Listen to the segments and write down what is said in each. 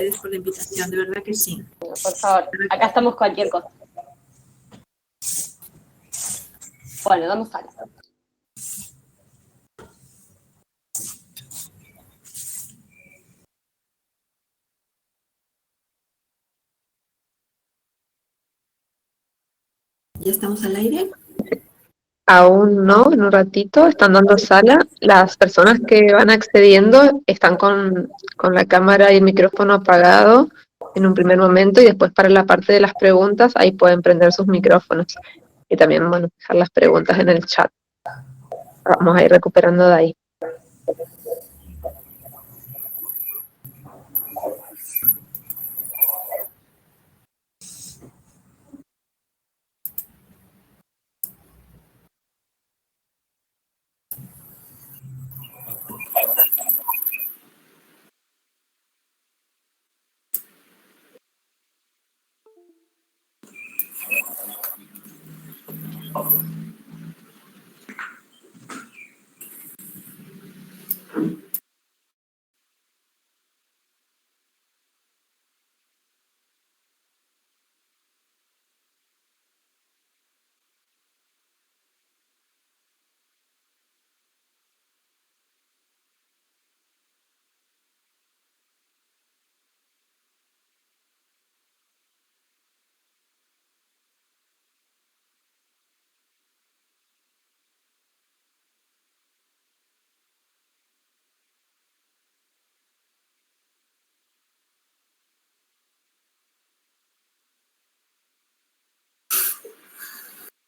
Gracias por la invitación, de verdad que sí. Por favor, acá estamos cualquier cosa. Bueno, vamos a ver. ¿Ya estamos al aire? Aún no, en un ratito están dando sala. Las personas que van accediendo están con la cámara y el micrófono apagado en un primer momento y después para la parte de las preguntas ahí pueden prender sus micrófonos y también, bueno, dejar las preguntas en el chat. Vamos a ir recuperando de ahí.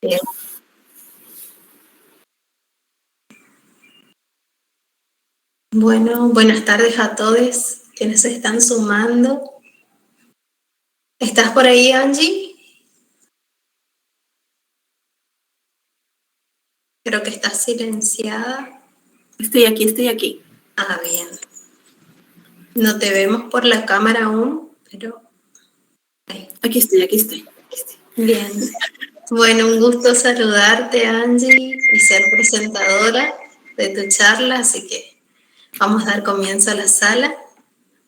Bien. Bueno, buenas tardes a todos quienes se están sumando. ¿Estás por ahí, Angie? Creo que estás silenciada. Estoy aquí. Ah, bien. No te vemos por la cámara aún, pero... ahí. Aquí estoy. Bien. Bueno, un gusto saludarte, Angie, y ser presentadora de tu charla, así que vamos a dar comienzo a la sala.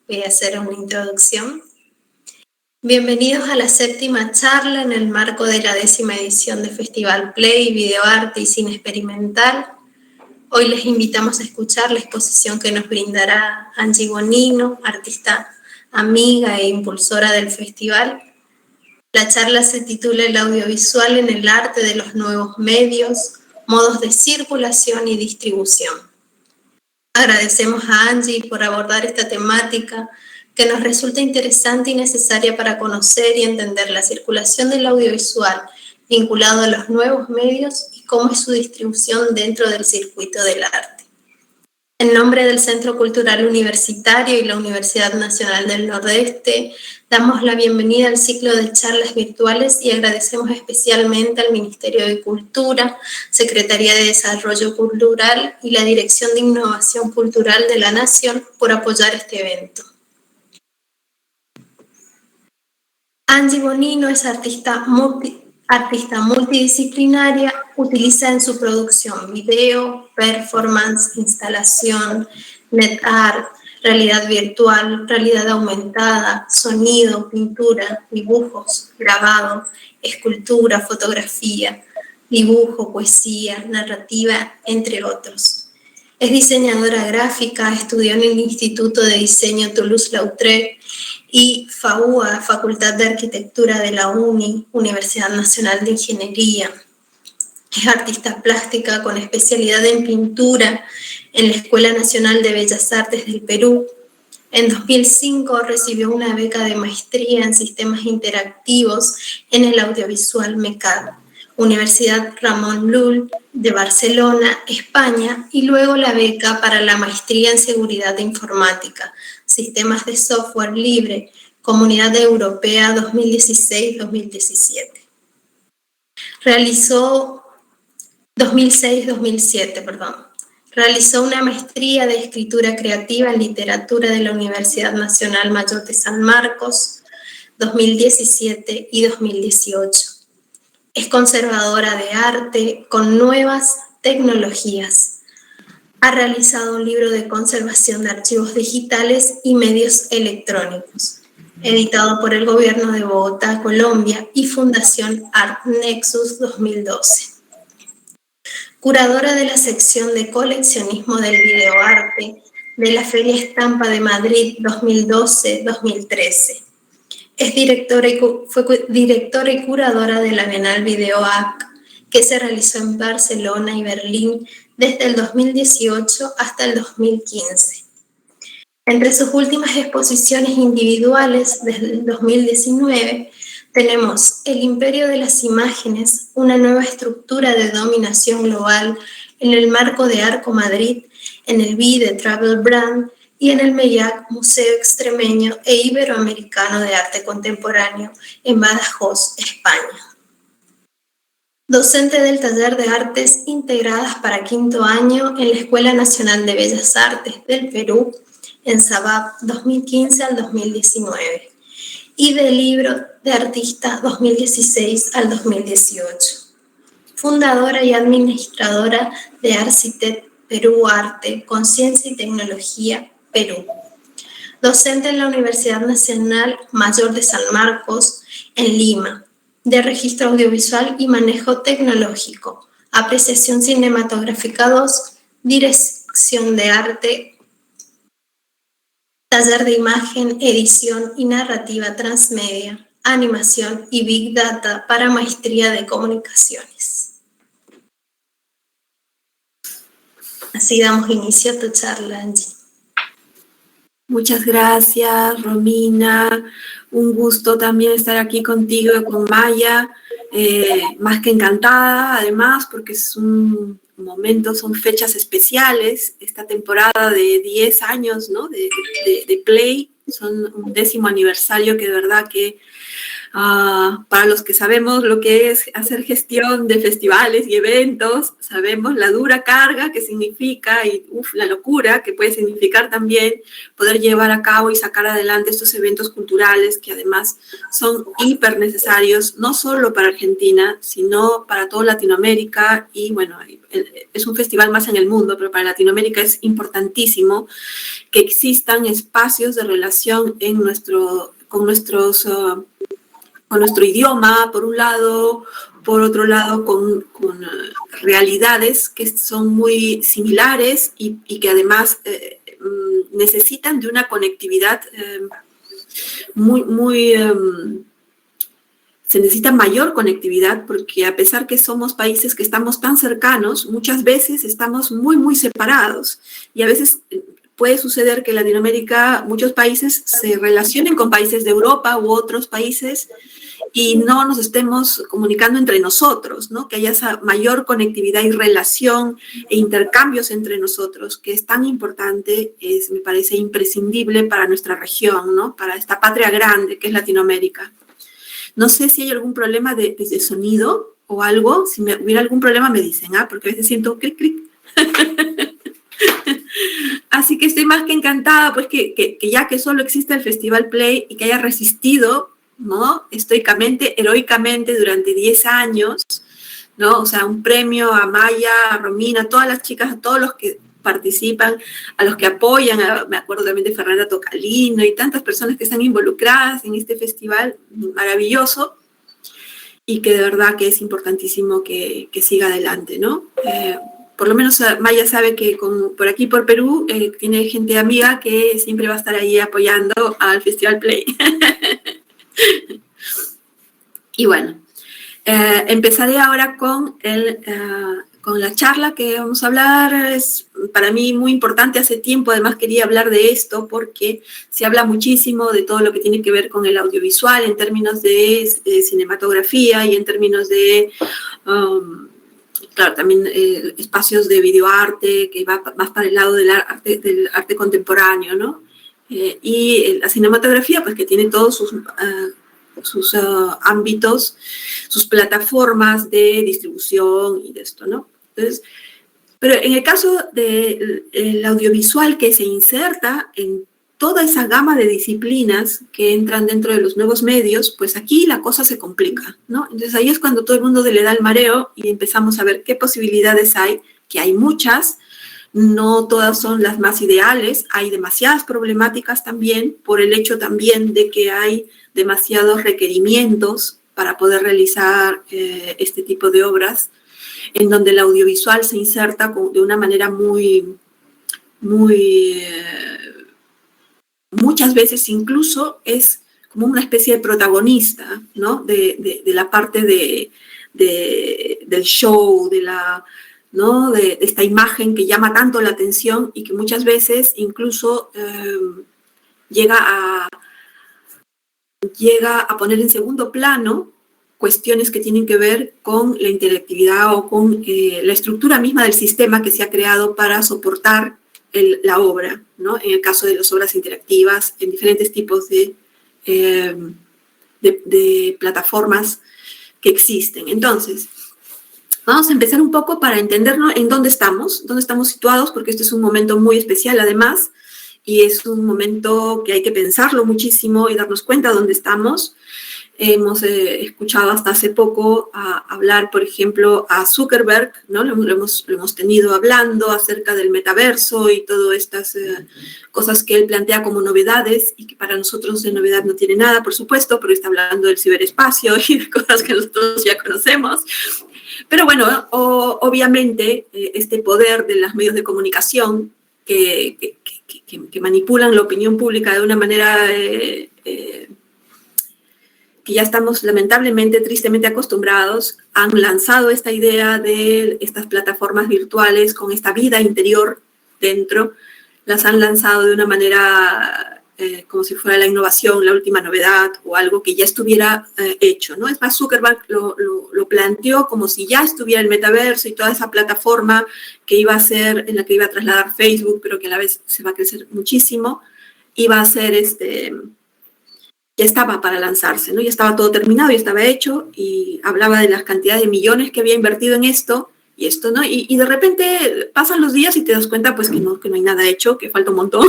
Voy a hacer una introducción. Bienvenidos a la 7ª charla en el marco de la 10ª edición de Festival Play, Videoarte y Cine Experimental. Hoy les invitamos a escuchar la exposición que nos brindará Angie Bonino, artista amiga e impulsora del festival. La charla se titula El audiovisual en el arte de los nuevos medios, modos de circulación y distribución. Agradecemos a Angie por abordar esta temática que nos resulta interesante y necesaria para conocer y entender la circulación del audiovisual vinculado a los nuevos medios y cómo es su distribución dentro del circuito del arte. En nombre del Centro Cultural Universitario y la Universidad Nacional del Nordeste, damos la bienvenida al ciclo de charlas virtuales y agradecemos especialmente al Ministerio de Cultura, Secretaría de Desarrollo Cultural y la Dirección de Innovación Cultural de la Nación por apoyar este evento. Angie Bonino es artista multidisciplinaria, utiliza en su producción video, performance, instalación, net art, realidad virtual, realidad aumentada, sonido, pintura, dibujos, grabado, escultura, fotografía, dibujo, poesía, narrativa, entre otros. Es diseñadora gráfica, estudió en el Instituto de Diseño Toulouse-Lautrec y FAUA, Facultad de Arquitectura de la UNI, Universidad Nacional de Ingeniería. Es artista plástica con especialidad en pintura en la Escuela Nacional de Bellas Artes del Perú. En 2005 recibió una beca de maestría en sistemas interactivos en el audiovisual MECAD, Universidad Ramon Llull de Barcelona, España, y luego la beca para la maestría en seguridad informática, sistemas de software libre, Comunidad Europea 2016-2017. Realizó 2006-2007, Realizó una maestría de escritura creativa en literatura de la Universidad Nacional Mayor de San Marcos, 2017 y 2018. Es conservadora de arte con nuevas tecnologías. Ha realizado un libro de conservación de archivos digitales y medios electrónicos, editado por el Gobierno de Bogotá, Colombia, y Fundación Art Nexus 2012. Curadora de la sección de coleccionismo del videoarte de la Feria Estampa de Madrid 2012-2013. Fue directora y curadora de la Bienal VideoArc, que se realizó en Barcelona y Berlín desde el 2018 hasta el 2015. Entre sus últimas exposiciones individuales desde el 2019 tenemos El Imperio de las Imágenes, una nueva estructura de dominación global en el marco de Arco Madrid, en el BI de Travel Brand y en el MEIAC, Museo Extremeño e Iberoamericano de Arte Contemporáneo en Badajoz, España. Docente del taller de artes integradas para quinto año en la Escuela Nacional de Bellas Artes del Perú, en SABAP 2015 al 2019, y del libro de artista 2016 al 2018. Fundadora y administradora de Arcitect Perú Arte, Conciencia y Tecnología, Perú. Docente en la Universidad Nacional Mayor de San Marcos, en Lima, de Registro Audiovisual y Manejo Tecnológico, Apreciación Cinematográfica 2, Dirección de Arte, Taller de Imagen, Edición y Narrativa Transmedia, Animación y Big Data para Maestría de Comunicaciones. Así damos inicio a tu charla, Angie. Muchas gracias, Romina. Un gusto también estar aquí contigo y con Maya. Más que encantada, además, porque es un momento, son fechas especiales. Esta temporada de 10 años, ¿no? de Play, son un 10º aniversario que de verdad que para los que sabemos lo que es hacer gestión de festivales y eventos, sabemos la dura carga que significa y la locura que puede significar también poder llevar a cabo y sacar adelante estos eventos culturales que además son hiper necesarios, no solo para Argentina, sino para toda Latinoamérica. Y bueno, es un festival más en el mundo, pero para Latinoamérica es importantísimo que existan espacios de relación con nuestro idioma, por un lado, por otro lado, con realidades que son muy similares y que además necesitan de una conectividad se necesita mayor conectividad, porque a pesar que somos países que estamos tan cercanos, muchas veces estamos muy, muy separados, y a veces puede suceder que en Latinoamérica muchos países se relacionen con países de Europa u otros países y no nos estemos comunicando entre nosotros, ¿no? Que haya esa mayor conectividad y relación e intercambios entre nosotros, que es tan importante, me parece imprescindible para nuestra región, ¿no? Para esta patria grande que es Latinoamérica. No sé si hay algún problema de sonido o algo. Si hubiera algún problema me dicen, porque a veces siento clic, clic. Así que estoy más que encantada, pues que ya que solo existe el Festival Play y que haya resistido, ¿no? Estoicamente, heroicamente durante 10 años, ¿no? O sea, un premio a Maya, a Romina, a todas las chicas, a todos los que participan, a los que apoyan, me acuerdo también de Fernanda Tocalino y tantas personas que están involucradas en este festival maravilloso, y que de verdad que es importantísimo que siga adelante, ¿no? Por lo menos Maya sabe que por aquí, por Perú, tiene gente amiga que siempre va a estar ahí apoyando al Festival Play. Y bueno, empezaré ahora con la charla que vamos a hablar. Es para mí muy importante, hace tiempo además quería hablar de esto, porque se habla muchísimo de todo lo que tiene que ver con el audiovisual en términos de cinematografía y en términos de... claro, también espacios de videoarte, que va más para el lado del arte contemporáneo, ¿no? Y la cinematografía, pues que tiene todos sus ámbitos, sus plataformas de distribución y de esto, ¿no? Entonces, pero en el caso del audiovisual, que se inserta en toda esa gama de disciplinas que entran dentro de los nuevos medios, pues aquí la cosa se complica, ¿no? Entonces ahí es cuando todo el mundo le da el mareo y empezamos a ver qué posibilidades hay, que hay muchas, no todas son las más ideales, hay demasiadas problemáticas también por el hecho también de que hay demasiados requerimientos para poder realizar este tipo de obras, en donde el audiovisual se inserta de una manera muchas veces incluso es como una especie de protagonista, ¿no? de la parte del show, ¿no? de esta imagen que llama tanto la atención y que muchas veces incluso llega a poner en segundo plano cuestiones que tienen que ver con la interactividad o con la estructura misma del sistema que se ha creado para soportar la obra, ¿no? En el caso de las obras interactivas, en diferentes tipos de plataformas que existen. Entonces, vamos a empezar un poco para entendernos en dónde estamos situados, porque este es un momento muy especial además, y es un momento que hay que pensarlo muchísimo y darnos cuenta de dónde estamos. Hemos escuchado hasta hace poco hablar, por ejemplo, a Zuckerberg, ¿no? Lo hemos tenido hablando acerca del metaverso y todas estas cosas que él plantea como novedades y que para nosotros de novedad no tiene nada, por supuesto, porque está hablando del ciberespacio y de cosas que nosotros ya conocemos. Pero bueno, obviamente este poder de los medios de comunicación que manipulan la opinión pública de una manera que ya estamos lamentablemente, tristemente acostumbrados, han lanzado esta idea de estas plataformas virtuales con esta vida interior dentro, las han lanzado de una manera como si fuera la innovación, la última novedad o algo que ya estuviera hecho, ¿no? Es más, Zuckerberg lo planteó como si ya estuviera el metaverso y toda esa plataforma que iba a ser, en la que iba a trasladar Facebook, pero que a la vez se va a crecer muchísimo, iba a ser ya estaba para lanzarse, ¿no? Ya estaba todo terminado, ya estaba hecho y hablaba de las cantidades de millones que había invertido en esto y esto, ¿no? Y de repente pasan los días y te das cuenta pues que no hay nada hecho, que falta un montón,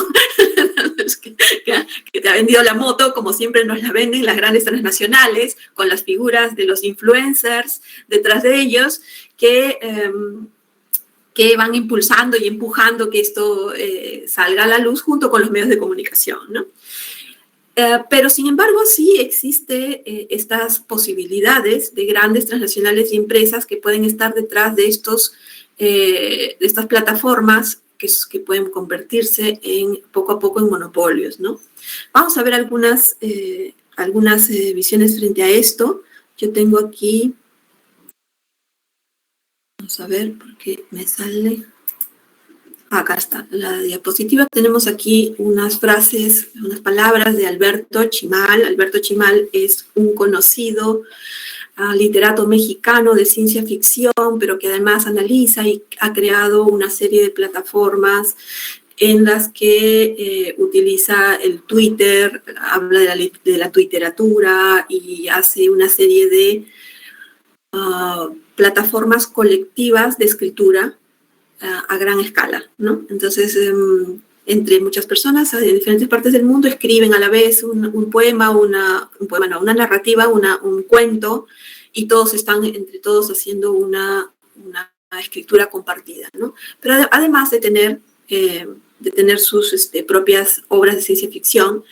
que te ha vendido la moto como siempre nos la venden las grandes transnacionales con las figuras de los influencers detrás de ellos que van impulsando y empujando que esto salga a la luz junto con los medios de comunicación, ¿no? Pero, sin embargo, sí existe estas posibilidades de grandes transnacionales y empresas que pueden estar detrás de estas plataformas que pueden convertirse poco a poco en monopolios, ¿no? Vamos a ver algunas visiones frente a esto. Yo tengo aquí, vamos a ver por qué me sale. Acá está la diapositiva. Tenemos aquí unas frases, unas palabras de Alberto Chimal. Alberto Chimal es un conocido literato mexicano de ciencia ficción, pero que además analiza y ha creado una serie de plataformas en las que utiliza el Twitter, habla de la twitteratura y hace una serie de plataformas colectivas de escritura a gran escala, ¿no? Entonces, entre muchas personas de diferentes partes del mundo escriben a la vez un poema, una narrativa, un cuento, y todos están entre todos haciendo una escritura compartida, ¿no? Pero además de tener sus propias obras de ciencia ficción,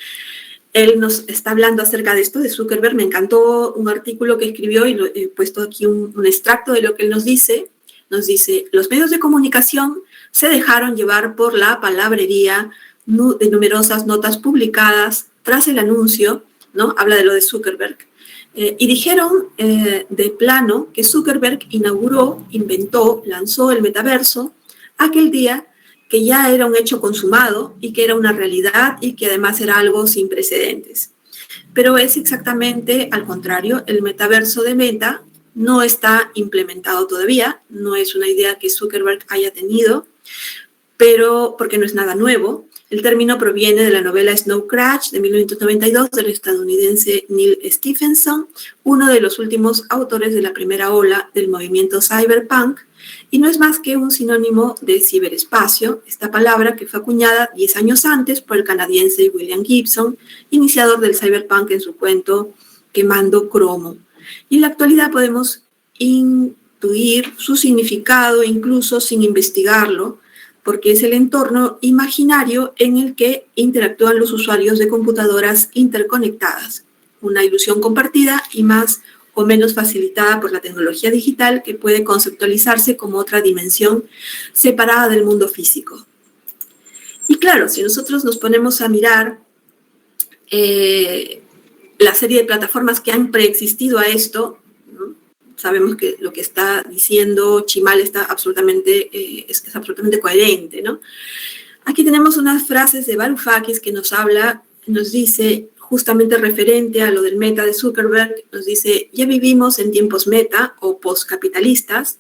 él nos está hablando acerca de esto, de Zuckerberg. Me encantó un artículo que escribió y he puesto aquí un extracto de lo que él nos dice. Nos dice, los medios de comunicación se dejaron llevar por la palabrería de numerosas notas publicadas tras el anuncio, ¿no? Habla de lo de Zuckerberg. Y dijeron de plano que Zuckerberg inventó, lanzó el metaverso aquel día que ya era un hecho consumado y que era una realidad y que además era algo sin precedentes. Pero es exactamente al contrario, el metaverso de Meta no está implementado todavía, no es una idea que Zuckerberg haya tenido, pero porque no es nada nuevo. El término proviene de la novela Snow Crash de 1992 del estadounidense Neil Stephenson, uno de los últimos autores de la primera ola del movimiento cyberpunk, y no es más que un sinónimo de ciberespacio, esta palabra que fue acuñada 10 años antes por el canadiense William Gibson, iniciador del cyberpunk en su cuento Quemando Cromo. Y en la actualidad podemos intuir su significado, incluso sin investigarlo, porque es el entorno imaginario en el que interactúan los usuarios de computadoras interconectadas, una ilusión compartida y más o menos facilitada por la tecnología digital que puede conceptualizarse como otra dimensión separada del mundo físico. Y claro, si nosotros nos ponemos a mirar la serie de plataformas que han preexistido a esto, ¿no? Sabemos que lo que está diciendo Chimal está absolutamente, es absolutamente coherente, ¿no? Aquí tenemos unas frases de Varoufakis que nos dice, justamente referente a lo del meta de Zuckerberg, nos dice, ya vivimos en tiempos meta o postcapitalistas,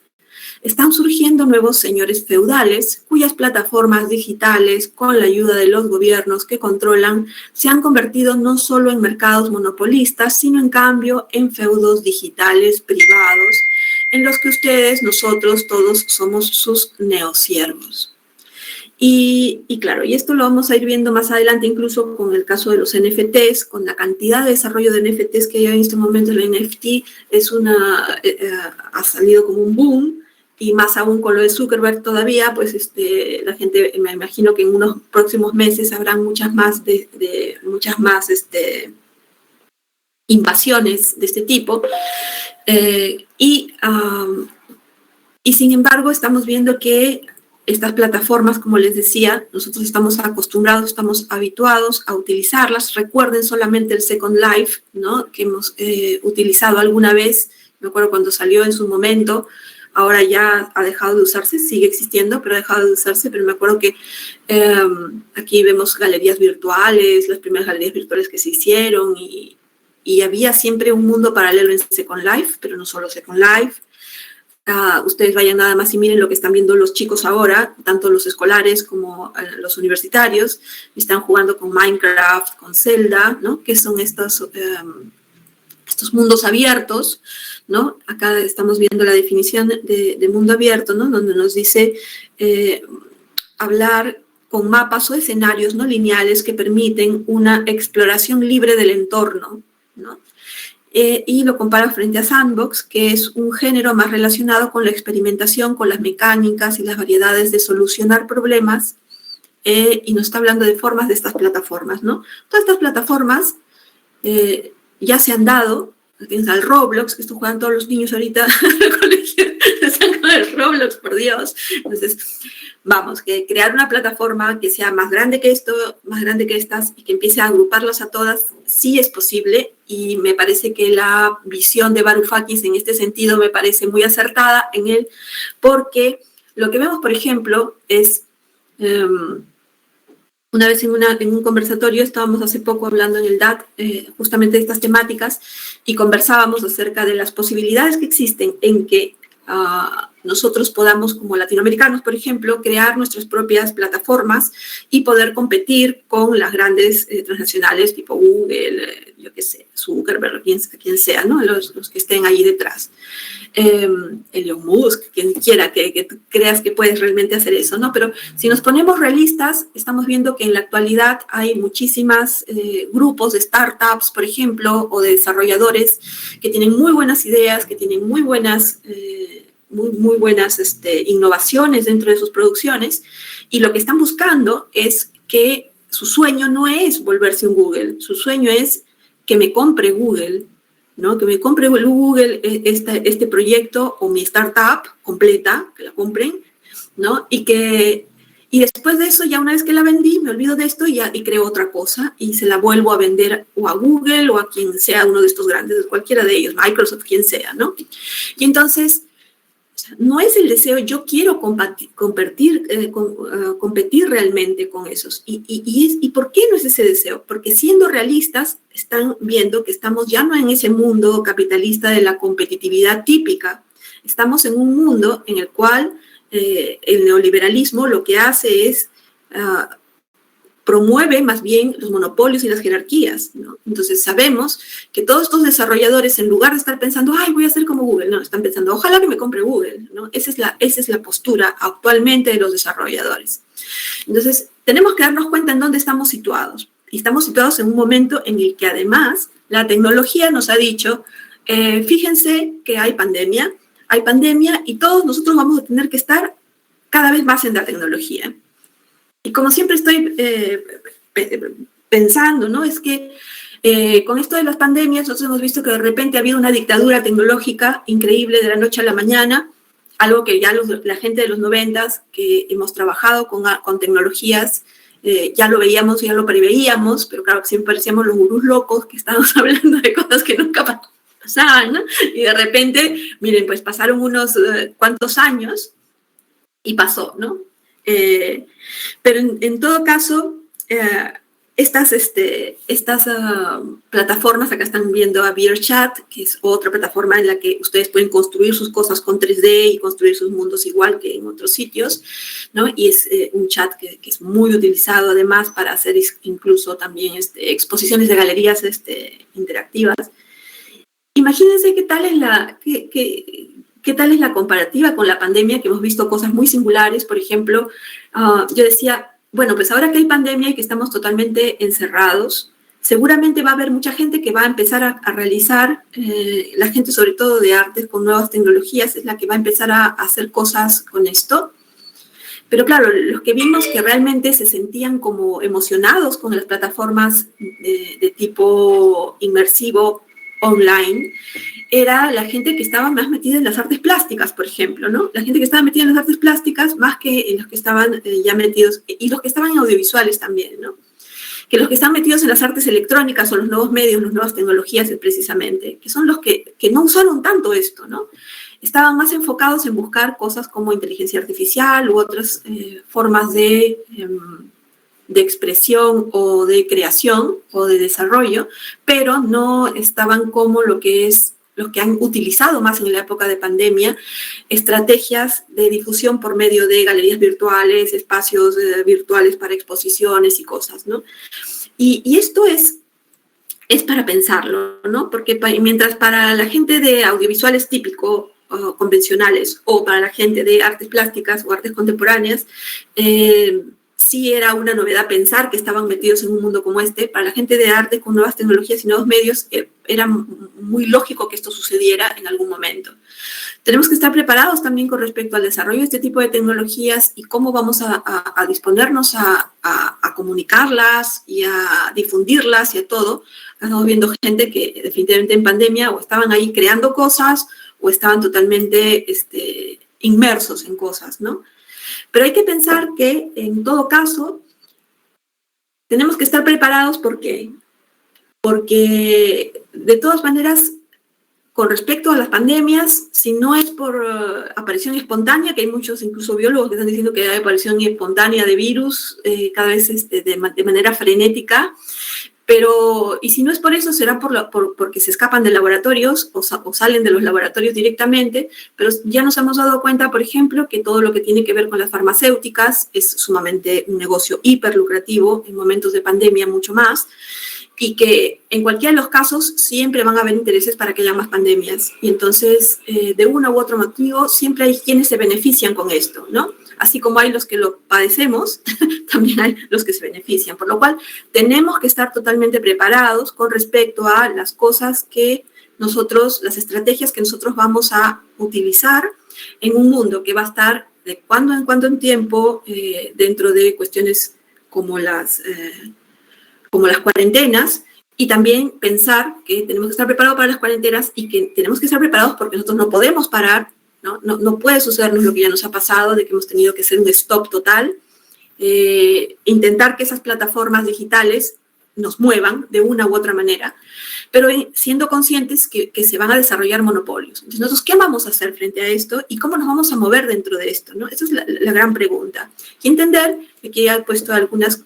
están surgiendo nuevos señores feudales cuyas plataformas digitales, con la ayuda de los gobiernos que controlan, se han convertido no solo en mercados monopolistas, sino en cambio en feudos digitales privados, en los que ustedes, nosotros, todos somos sus neosiervos. Y claro, y esto lo vamos a ir viendo más adelante, incluso con el caso de los NFTs, con la cantidad de desarrollo de NFTs que hay en este momento. El NFT ha salido como un boom, y más aún con lo de Zuckerberg todavía, pues la gente, me imagino que en unos próximos meses habrán muchas más invasiones de este tipo. Y sin embargo, estamos viendo que estas plataformas, como les decía, nosotros estamos acostumbrados, estamos habituados a utilizarlas. Recuerden solamente el Second Life, ¿no? Que hemos utilizado alguna vez. Me acuerdo cuando salió en su momento. Ahora ya ha dejado de usarse, sigue existiendo, pero ha dejado de usarse. Pero me acuerdo que aquí vemos galerías virtuales, las primeras galerías virtuales que se hicieron, y había siempre un mundo paralelo en Second Life, pero no solo Second Life. Ustedes vayan nada más y miren lo que están viendo los chicos ahora, tanto los escolares como los universitarios, están jugando con Minecraft, con Zelda, ¿no? Que son estos mundos abiertos, ¿no? Acá estamos viendo la definición de mundo abierto, ¿no? Donde nos dice hablar con mapas o escenarios no lineales que permiten una exploración libre del entorno, ¿no? Y lo compara frente a Sandbox, que es un género más relacionado con la experimentación, con las mecánicas y las variedades de solucionar problemas, y nos está hablando de formas de estas plataformas, ¿no? Todas estas plataformas ya se han dado. Tienes al Roblox, que esto juegan todos los niños ahorita al colegio, están con el Roblox, por Dios. Entonces, vamos, que crear una plataforma que sea más grande que esto, más grande que estas, y que empiece a agruparlas a todas, sí es posible, y me parece que la visión de Varoufakis en este sentido me parece muy acertada en él, porque lo que vemos, por ejemplo, es... una vez en un conversatorio, estábamos hace poco hablando en el DAT justamente de estas temáticas, y conversábamos acerca de las posibilidades que existen en que nosotros podamos, como latinoamericanos, por ejemplo, crear nuestras propias plataformas y poder competir con las grandes transnacionales tipo Google, yo qué sé, Zuckerberg, quien sea, ¿no? Los que estén ahí detrás. Elon Musk, quien quiera que tú creas que puedes realmente hacer eso, ¿no? Pero si nos ponemos realistas, estamos viendo que en la actualidad hay muchísimas grupos de startups, por ejemplo, o de desarrolladores que tienen muy buenas ideas, que tienen muy buenas innovaciones dentro de sus producciones, y lo que están buscando es que su sueño no es volverse un Google, su sueño es que me compre Google, ¿no? Que me compre Google este proyecto o mi startup completa, que la compren, ¿no? Y después de eso, ya una vez que la vendí, me olvido de esto y creo otra cosa y se la vuelvo a vender o a Google o a quien sea uno de estos grandes, cualquiera de ellos, Microsoft, quien sea, ¿no? Y entonces, no es el deseo, yo quiero competir realmente con esos. ¿Y por qué no es ese deseo? Porque siendo realistas, están viendo que estamos ya no en ese mundo capitalista de la competitividad típica. Estamos en un mundo en el cual el neoliberalismo lo que hace es promueve más bien los monopolios y las jerarquías, ¿no? Entonces sabemos que todos estos desarrolladores, en lugar de estar pensando, ay, voy a ser como Google, no, están pensando, ojalá que me compre Google, ¿no? Esa es la postura actualmente de los desarrolladores. Entonces, tenemos que darnos cuenta en dónde estamos situados. Y estamos situados en un momento en el que además la tecnología nos ha dicho, fíjense que hay pandemia y todos nosotros vamos a tener que estar cada vez más en la tecnología. Y como siempre estoy pensando, ¿no? Es que con esto de las pandemias, nosotros hemos visto que de repente ha habido una dictadura tecnológica increíble de la noche a la mañana, algo que ya la gente de los 90s, que hemos trabajado con tecnologías, ya lo veíamos, ya lo preveíamos, pero claro, siempre parecíamos los gurús locos que estábamos hablando de cosas que nunca pasaban, ¿no? Y de repente, miren, pues pasaron unos cuantos años y pasó, ¿no? Pero en todo caso, estas plataformas, acá están viendo a VRChat, que es otra plataforma en la que ustedes pueden construir sus cosas con 3D y construir sus mundos igual que en otros sitios, ¿no? Y es un chat que es muy utilizado además para hacer incluso también exposiciones de galerías interactivas. Imagínense qué tal es la comparativa con la pandemia, que hemos visto cosas muy singulares. Por ejemplo, yo decía, bueno, pues ahora que hay pandemia y que estamos totalmente encerrados, seguramente va a haber mucha gente que va a empezar a realizar, la gente sobre todo de artes con nuevas tecnologías es la que va a empezar a hacer cosas con esto. Pero claro, los que vimos que realmente se sentían como emocionados con las plataformas de tipo inmersivo online, era la gente que estaba más metida en las artes plásticas, por ejemplo, ¿no? La gente que estaba metida en las artes plásticas más que en los que estaban ya metidos, y los que estaban en audiovisuales también, ¿no? Que los que están metidos en las artes electrónicas o los nuevos medios, las nuevas tecnologías precisamente, que son los que no usaron tanto esto, ¿no? Estaban más enfocados en buscar cosas como inteligencia artificial u otras formas de expresión o de creación o de desarrollo, pero no estaban como los que han utilizado más en la época de pandemia, estrategias de difusión por medio de galerías virtuales, espacios virtuales para exposiciones y cosas, ¿no? Y esto es para pensarlo, ¿no? Porque mientras para la gente de audiovisuales típico, o convencionales, o para la gente de artes plásticas o artes contemporáneas, sí era una novedad pensar que estaban metidos en un mundo como este. Para la gente de arte con nuevas tecnologías y nuevos medios, era muy lógico que esto sucediera en algún momento. Tenemos que estar preparados también con respecto al desarrollo de este tipo de tecnologías y cómo vamos a disponernos a comunicarlas y a difundirlas y a todo. Estamos viendo gente que definitivamente en pandemia o estaban ahí creando cosas o estaban totalmente inmersos en cosas, ¿no? Pero hay que pensar que, en todo caso, tenemos que estar preparados porque de todas maneras, con respecto a las pandemias, si no es por aparición espontánea, que hay muchos, incluso biólogos, que están diciendo que hay aparición espontánea de virus, cada vez de manera frenética, pero, y si no es por eso, será porque se escapan de laboratorios o salen de los laboratorios directamente, pero ya nos hemos dado cuenta, por ejemplo, que todo lo que tiene que ver con las farmacéuticas es sumamente un negocio hiperlucrativo, en momentos de pandemia mucho más, y que en cualquiera de los casos siempre van a haber intereses para que haya más pandemias. Y entonces, de uno u otro motivo, siempre hay quienes se benefician con esto, ¿no? Así como hay los que lo padecemos, también hay los que se benefician. Por lo cual, tenemos que estar totalmente preparados con respecto a las cosas que las estrategias que nosotros vamos a utilizar en un mundo que va a estar de cuando en tiempo dentro de cuestiones como las cuarentenas, y también pensar que tenemos que estar preparados para las cuarentenas y que tenemos que estar preparados porque nosotros no podemos parar, no puede sucedernos lo que ya nos ha pasado, de que hemos tenido que hacer un stop total, intentar que esas plataformas digitales nos muevan de una u otra manera, pero siendo conscientes que se van a desarrollar monopolios. Entonces, nosotros, ¿qué vamos a hacer frente a esto y cómo nos vamos a mover dentro de esto, ¿no? Esa es la gran pregunta. Y entender, aquí he puesto algunas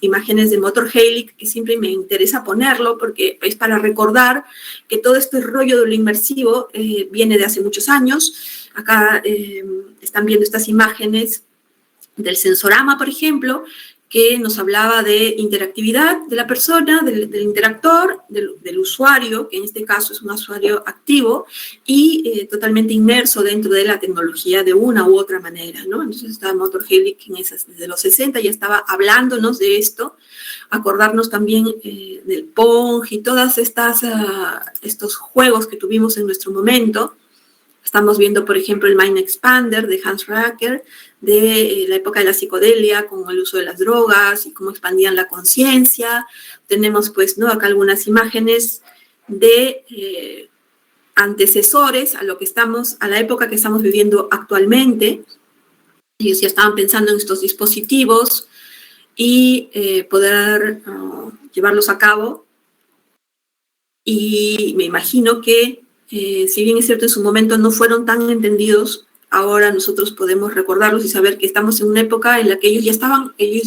imágenes de Motor Halley, que siempre me interesa ponerlo, porque es para recordar que todo este rollo de lo inmersivo viene de hace muchos años. Acá están viendo estas imágenes del Sensorama, por ejemplo, que nos hablaba de interactividad de la persona, del interactor, del usuario, que en este caso es un usuario activo y totalmente inmerso dentro de la tecnología de una u otra manera, ¿no? Entonces estaba Motor Halley desde los 60 ya estaba hablándonos de esto, acordarnos también del Pong y todas estos juegos que tuvimos en nuestro momento. Estamos viendo, por ejemplo, el Mind Expander de Hans Racker, de la época de la psicodelia, con el uso de las drogas y cómo expandían la conciencia. Tenemos, pues, ¿no?, acá algunas imágenes de antecesores a la época que estamos viviendo actualmente. Ellos ya estaban pensando en estos dispositivos y poder llevarlos a cabo. Y me imagino que, si bien es cierto, en su momento no fueron tan entendidos, ahora nosotros podemos recordarlos y saber que estamos en una época en la que ellos ya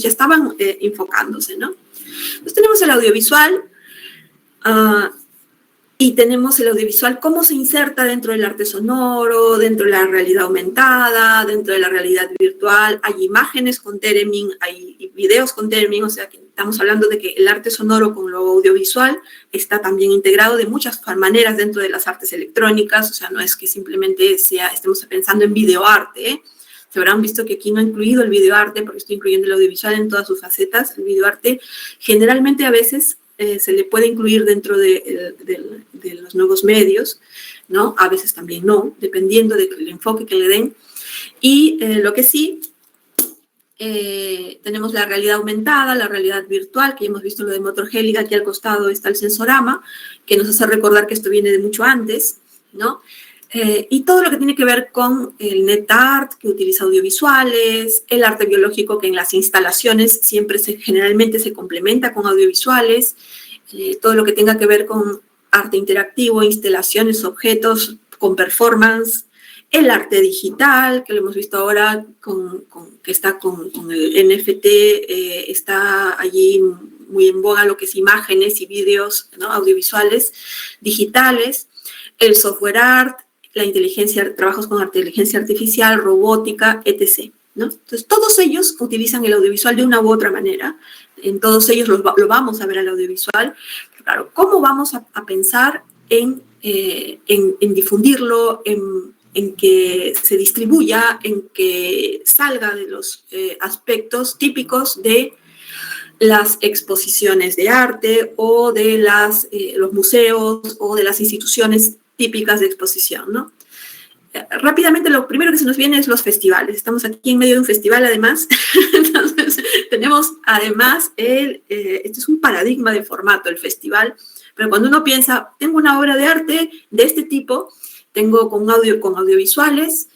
estaban enfocándose, ¿no? Entonces tenemos el audiovisual, y tenemos el audiovisual, cómo se inserta dentro del arte sonoro, dentro de la realidad aumentada, dentro de la realidad virtual. Hay imágenes con Theremin, hay videos con Theremin, o sea que estamos hablando de que el arte sonoro con lo audiovisual está también integrado de muchas maneras dentro de las artes electrónicas, o sea, no es que simplemente estemos pensando en videoarte, ¿eh? Se habrán visto que aquí no he incluido el videoarte, porque estoy incluyendo el audiovisual en todas sus facetas. El videoarte generalmente a veces se le puede incluir dentro de los nuevos medios, ¿no? A veces también no, dependiendo del enfoque que le den. Y lo que sí, tenemos la realidad aumentada, la realidad virtual, que ya hemos visto lo de Motor Helic. Aquí al costado está el Sensorama, que nos hace recordar que esto viene de mucho antes, ¿no? Y todo lo que tiene que ver con el NetArt, que utiliza audiovisuales, el arte biológico, que en las instalaciones generalmente se complementa con audiovisuales, todo lo que tenga que ver con arte interactivo, instalaciones, objetos, con performance, el arte digital, que lo hemos visto ahora, que está con el NFT, está allí muy en boga lo que es imágenes y vídeos, ¿no?, audiovisuales, digitales, el software art, la trabajos con inteligencia artificial, robótica, etc., ¿no? Entonces, todos ellos utilizan el audiovisual de una u otra manera. En todos ellos lo vamos a ver al audiovisual. Claro, ¿cómo vamos a pensar en difundirlo, en que se distribuya, en que salga de los aspectos típicos de las exposiciones de arte o de los museos o de las instituciones típicas de exposición, ¿no? Rápidamente, lo primero que se nos viene es los festivales. Estamos aquí en medio de un festival, además. Entonces, tenemos, además, este es un paradigma de formato, el festival. Pero cuando uno piensa, tengo una obra de arte de este tipo, tengo con audiovisuales,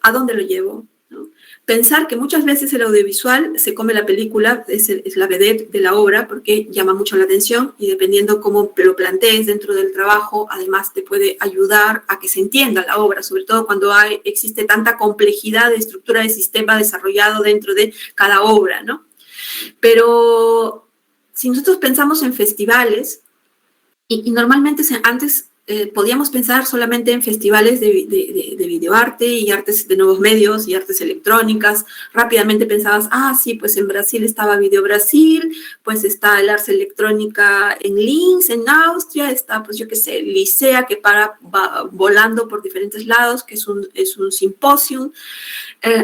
¿a dónde lo llevo?, ¿no? Pensar que muchas veces el audiovisual se come la película, es la vedette de la obra, porque llama mucho la atención y dependiendo cómo lo plantees dentro del trabajo, además te puede ayudar a que se entienda la obra, sobre todo cuando existe tanta complejidad de estructura de sistema desarrollado dentro de cada obra, ¿no? Pero si nosotros pensamos en festivales, y normalmente antes podíamos pensar solamente en festivales de videoarte y artes de nuevos medios y artes electrónicas. Rápidamente pensabas, sí, pues en Brasil estaba Video Brasil, pues está el Ars Electrónica en Linz, en Austria, está, pues yo qué sé, Licea, que va volando por diferentes lados, que es un simposium.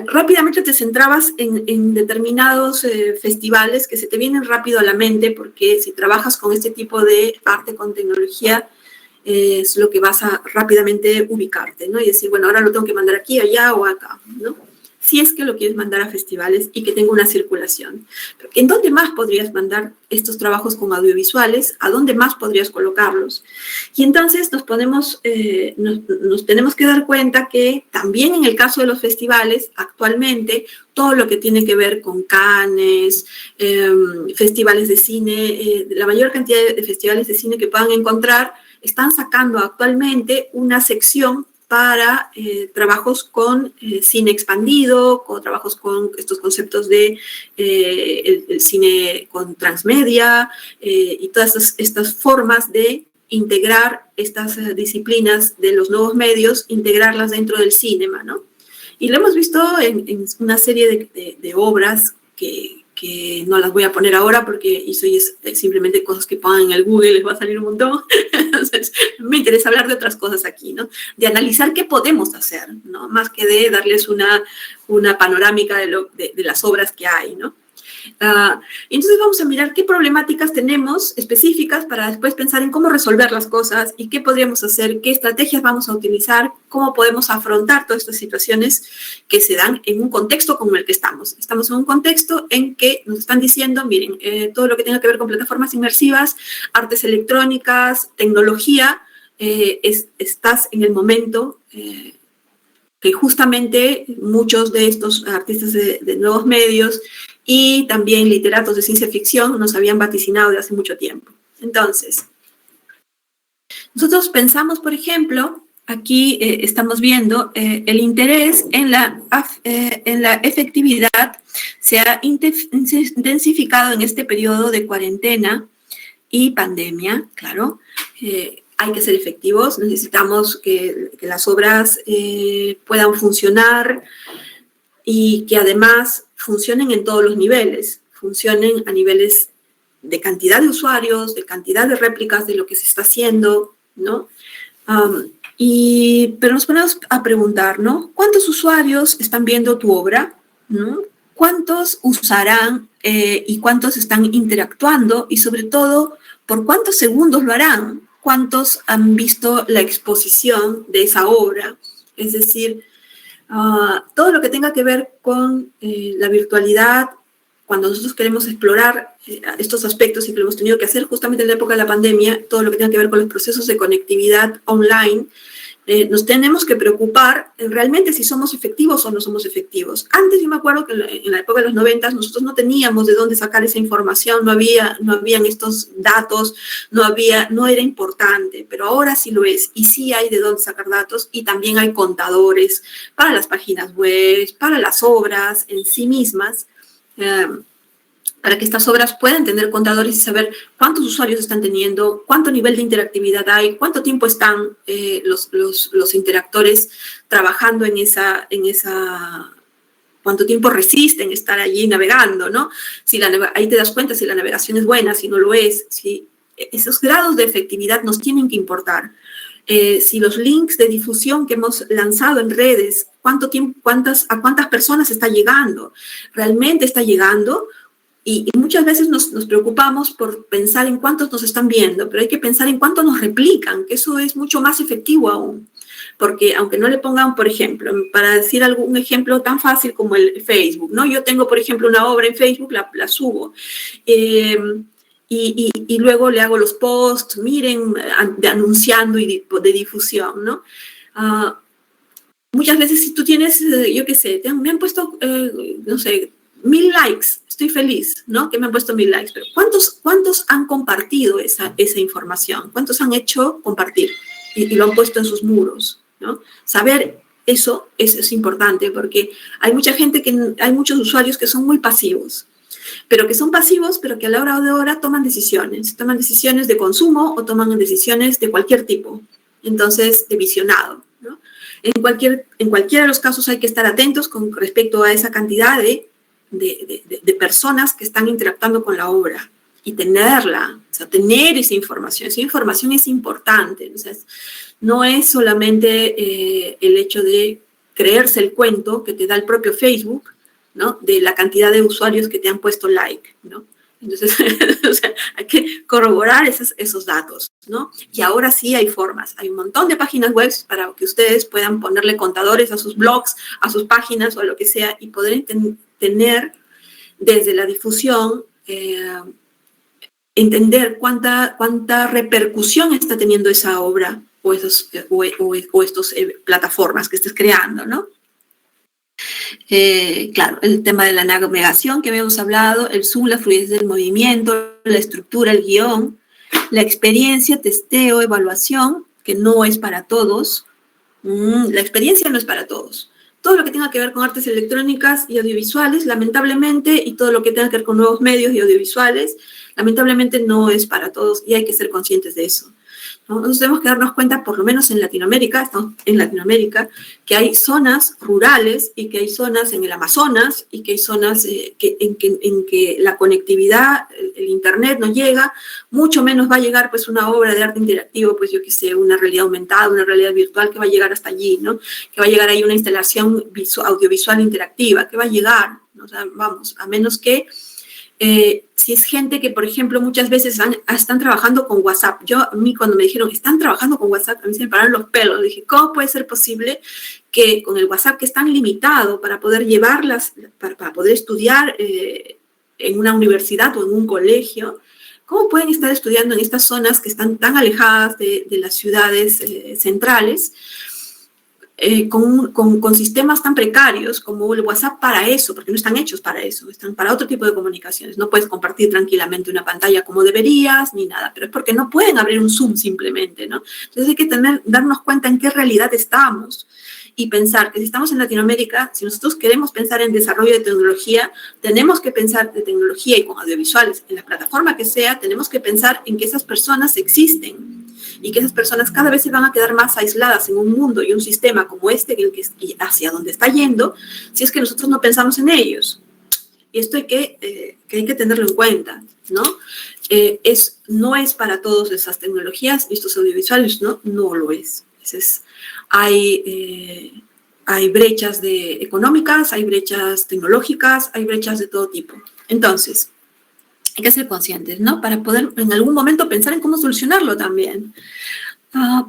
Rápidamente te centrabas en determinados festivales que se te vienen rápido a la mente, porque si trabajas con este tipo de arte con tecnología, es lo que vas a rápidamente ubicarte, ¿no? Y decir, bueno, ahora lo tengo que mandar aquí, allá o acá, ¿no? Si es que lo quieres mandar a festivales y que tenga una circulación. Pero ¿en dónde más podrías mandar estos trabajos con audiovisuales? ¿A dónde más podrías colocarlos? Y entonces nos tenemos que dar cuenta que también en el caso de los festivales, actualmente, todo lo que tiene que ver con Cannes, festivales de cine, la mayor cantidad de festivales de cine que puedan encontrar, están sacando actualmente una sección para trabajos con cine expandido, con trabajos con estos conceptos de el cine con transmedia y todas estas formas de integrar estas disciplinas de los nuevos medios, integrarlas dentro del cinema, ¿no? Y lo hemos visto en una serie de obras que no las voy a poner ahora porque eso es simplemente cosas que pongan en el Google, les va a salir un montón. Entonces, me interesa hablar de otras cosas aquí, ¿no? De analizar qué podemos hacer, ¿no? Más que de darles una panorámica de las obras que hay, ¿no? Y entonces vamos a mirar qué problemáticas tenemos específicas para después pensar en cómo resolver las cosas y qué podríamos hacer, qué estrategias vamos a utilizar, cómo podemos afrontar todas estas situaciones que se dan en un contexto como el que estamos. Estamos en un contexto en que nos están diciendo, miren, todo lo que tenga que ver con plataformas inmersivas, artes electrónicas, tecnología, estás en el momento que justamente muchos de estos artistas de nuevos medios y también literatos de ciencia ficción nos habían vaticinado de hace mucho tiempo. Entonces, nosotros pensamos, por ejemplo, aquí estamos viendo el interés en la efectividad se ha intensificado en este periodo de cuarentena y pandemia, claro. Hay que ser efectivos, necesitamos que las obras puedan funcionar y que además funcionen en todos los niveles, funcionen a niveles de cantidad de usuarios, de cantidad de réplicas de lo que se está haciendo, ¿no? Pero nos ponemos a preguntar, ¿no? ¿Cuántos usuarios están viendo tu obra? ¿No? ¿Cuántos usarán y cuántos están interactuando? Y sobre todo, ¿por cuántos segundos lo harán? ¿Cuántos han visto la exposición de esa obra? Es decir, todo lo que tenga que ver con la virtualidad, cuando nosotros queremos explorar estos aspectos y que lo hemos tenido que hacer justamente en la época de la pandemia, todo lo que tenga que ver con los procesos de conectividad online, nos tenemos que preocupar realmente si somos efectivos o no somos efectivos. Antes yo me acuerdo que en la época de los 90 nosotros no teníamos de dónde sacar esa información, no habían estos datos, no era importante, pero ahora sí lo es y sí hay de dónde sacar datos y también hay contadores para las páginas web, para las obras en sí mismas, para que estas obras puedan tener contadores y saber cuántos usuarios están teniendo, cuánto nivel de interactividad hay, cuánto tiempo están los interactores trabajando en esa, cuánto tiempo resisten estar allí navegando, ¿no? Ahí te das cuenta si la navegación es buena, si no lo es, si esos grados de efectividad nos tienen que importar. Si los links de difusión que hemos lanzado en redes, a cuántas personas está llegando, realmente está llegando. Y muchas veces nos preocupamos por pensar en cuántos nos están viendo, pero hay que pensar en cuántos nos replican, que eso es mucho más efectivo aún. Porque aunque no le pongan, por ejemplo, para decir un ejemplo tan fácil como el Facebook, ¿no? Yo tengo, por ejemplo, una obra en Facebook, la subo. Y luego le hago los posts, miren, anunciando y de difusión, ¿no? Muchas veces si tú tienes, yo qué sé, me han puesto, no sé, 1000 likes, estoy feliz, ¿no? Que me han puesto 1000 likes, pero ¿cuántos han compartido esa información? ¿Cuántos han hecho compartir y lo han puesto en sus muros, ¿no? Saber eso es importante porque hay muchos usuarios que son muy pasivos, pero que a la hora de hora toman decisiones de consumo o toman decisiones de cualquier tipo, entonces de visionado, ¿no? En cualquiera de los casos hay que estar atentos con respecto a esa cantidad de personas que están interactuando con la obra y tenerla, o sea, tener esa información es importante, o sea, no es solamente el hecho de creerse el cuento que te da el propio Facebook, ¿no? De la cantidad de usuarios que te han puesto like, ¿no? Entonces, o sea, hay que corroborar esos datos, ¿no? Y ahora sí hay formas, hay un montón de páginas web para que ustedes puedan ponerle contadores a sus blogs, a sus páginas o a lo que sea y poder tener desde la difusión, entender cuánta repercusión está teniendo esa obra o estos plataformas que estés creando, ¿no? Claro, el tema de la navegación que habíamos hablado, el zoom, la fluidez del movimiento, la estructura, el guión, la experiencia, testeo, evaluación, que no es para todos. La experiencia no es para todos. Todo lo que tenga que ver con artes electrónicas y audiovisuales, lamentablemente, y todo lo que tenga que ver con nuevos medios y audiovisuales, lamentablemente no es para todos y hay que ser conscientes de eso, ¿no? Nosotros tenemos que darnos cuenta, por lo menos en Latinoamérica, estamos en Latinoamérica, que hay zonas rurales y que hay zonas en el Amazonas y que hay zonas en que la conectividad, el internet no llega, mucho menos va a llegar pues una obra de arte interactivo, pues yo qué sé, una realidad aumentada, una realidad virtual que va a llegar hasta allí, ¿no? Que va a llegar ahí una instalación audiovisual interactiva, que va a llegar, ¿no? O sea, vamos, a menos que si es gente que, por ejemplo, muchas veces están trabajando con WhatsApp. A mí cuando me dijeron, están trabajando con WhatsApp, a mí se me pararon los pelos. Dije, ¿cómo puede ser posible que con el WhatsApp, que es tan limitado para poder llevarlas, para poder estudiar en una universidad o en un colegio, cómo pueden estar estudiando en estas zonas que están tan alejadas de las ciudades centrales? Con sistemas tan precarios como el WhatsApp para eso, porque no están hechos para eso, están para otro tipo de comunicaciones. No puedes compartir tranquilamente una pantalla como deberías, ni nada, pero es porque no pueden abrir un Zoom simplemente, ¿no? Entonces hay que darnos cuenta en qué realidad estamos y pensar que si estamos en Latinoamérica, si nosotros queremos pensar en desarrollo de tecnología, tenemos que pensar de tecnología y con audiovisuales, en la plataforma que sea, tenemos que pensar en que esas personas existen y que esas personas cada vez se van a quedar más aisladas en un mundo y un sistema como este, hacia donde está yendo, si es que nosotros no pensamos en ellos. Y esto hay que tenerlo en cuenta, ¿no? No es para todos esas tecnologías, estos audiovisuales, ¿no? No lo es. Hay brechas económicas, hay brechas tecnológicas, hay brechas de todo tipo. Entonces, hay que ser conscientes, ¿no? Para poder en algún momento pensar en cómo solucionarlo también.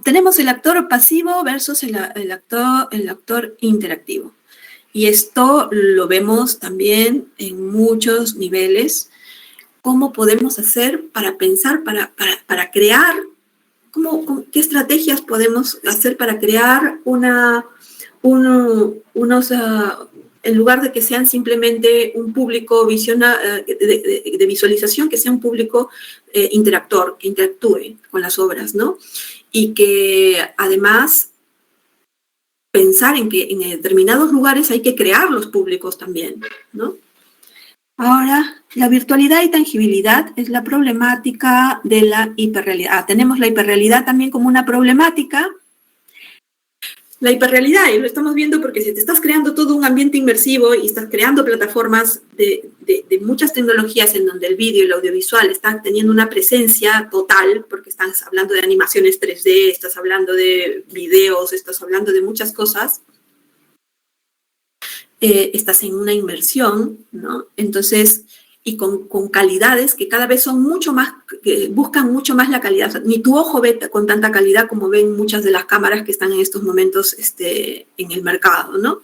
Tenemos el actor pasivo versus el actor interactivo. Y esto lo vemos también en muchos niveles. ¿Cómo podemos hacer para pensar, para crear? ¿Qué estrategias podemos hacer para crear en lugar de que sean simplemente un público de visualización, que sea un público interactor, que interactúe con las obras, ¿no? Y que además pensar en que en determinados lugares hay que crear los públicos también, ¿no? Ahora, la virtualidad y tangibilidad es la problemática de la hiperrealidad. Tenemos la hiperrealidad también como una problemática. La hiperrealidad, y lo estamos viendo porque si te estás creando todo un ambiente inmersivo y estás creando plataformas de muchas tecnologías en donde el vídeo y el audiovisual están teniendo una presencia total, porque estás hablando de animaciones 3D, estás hablando de videos, estás hablando de muchas cosas, estás en una inmersión, ¿no? Entonces, y con calidades que cada vez son mucho más, que buscan mucho más la calidad. O sea, ni tu ojo ve con tanta calidad como ven muchas de las cámaras que están en estos momentos en el mercado, ¿no?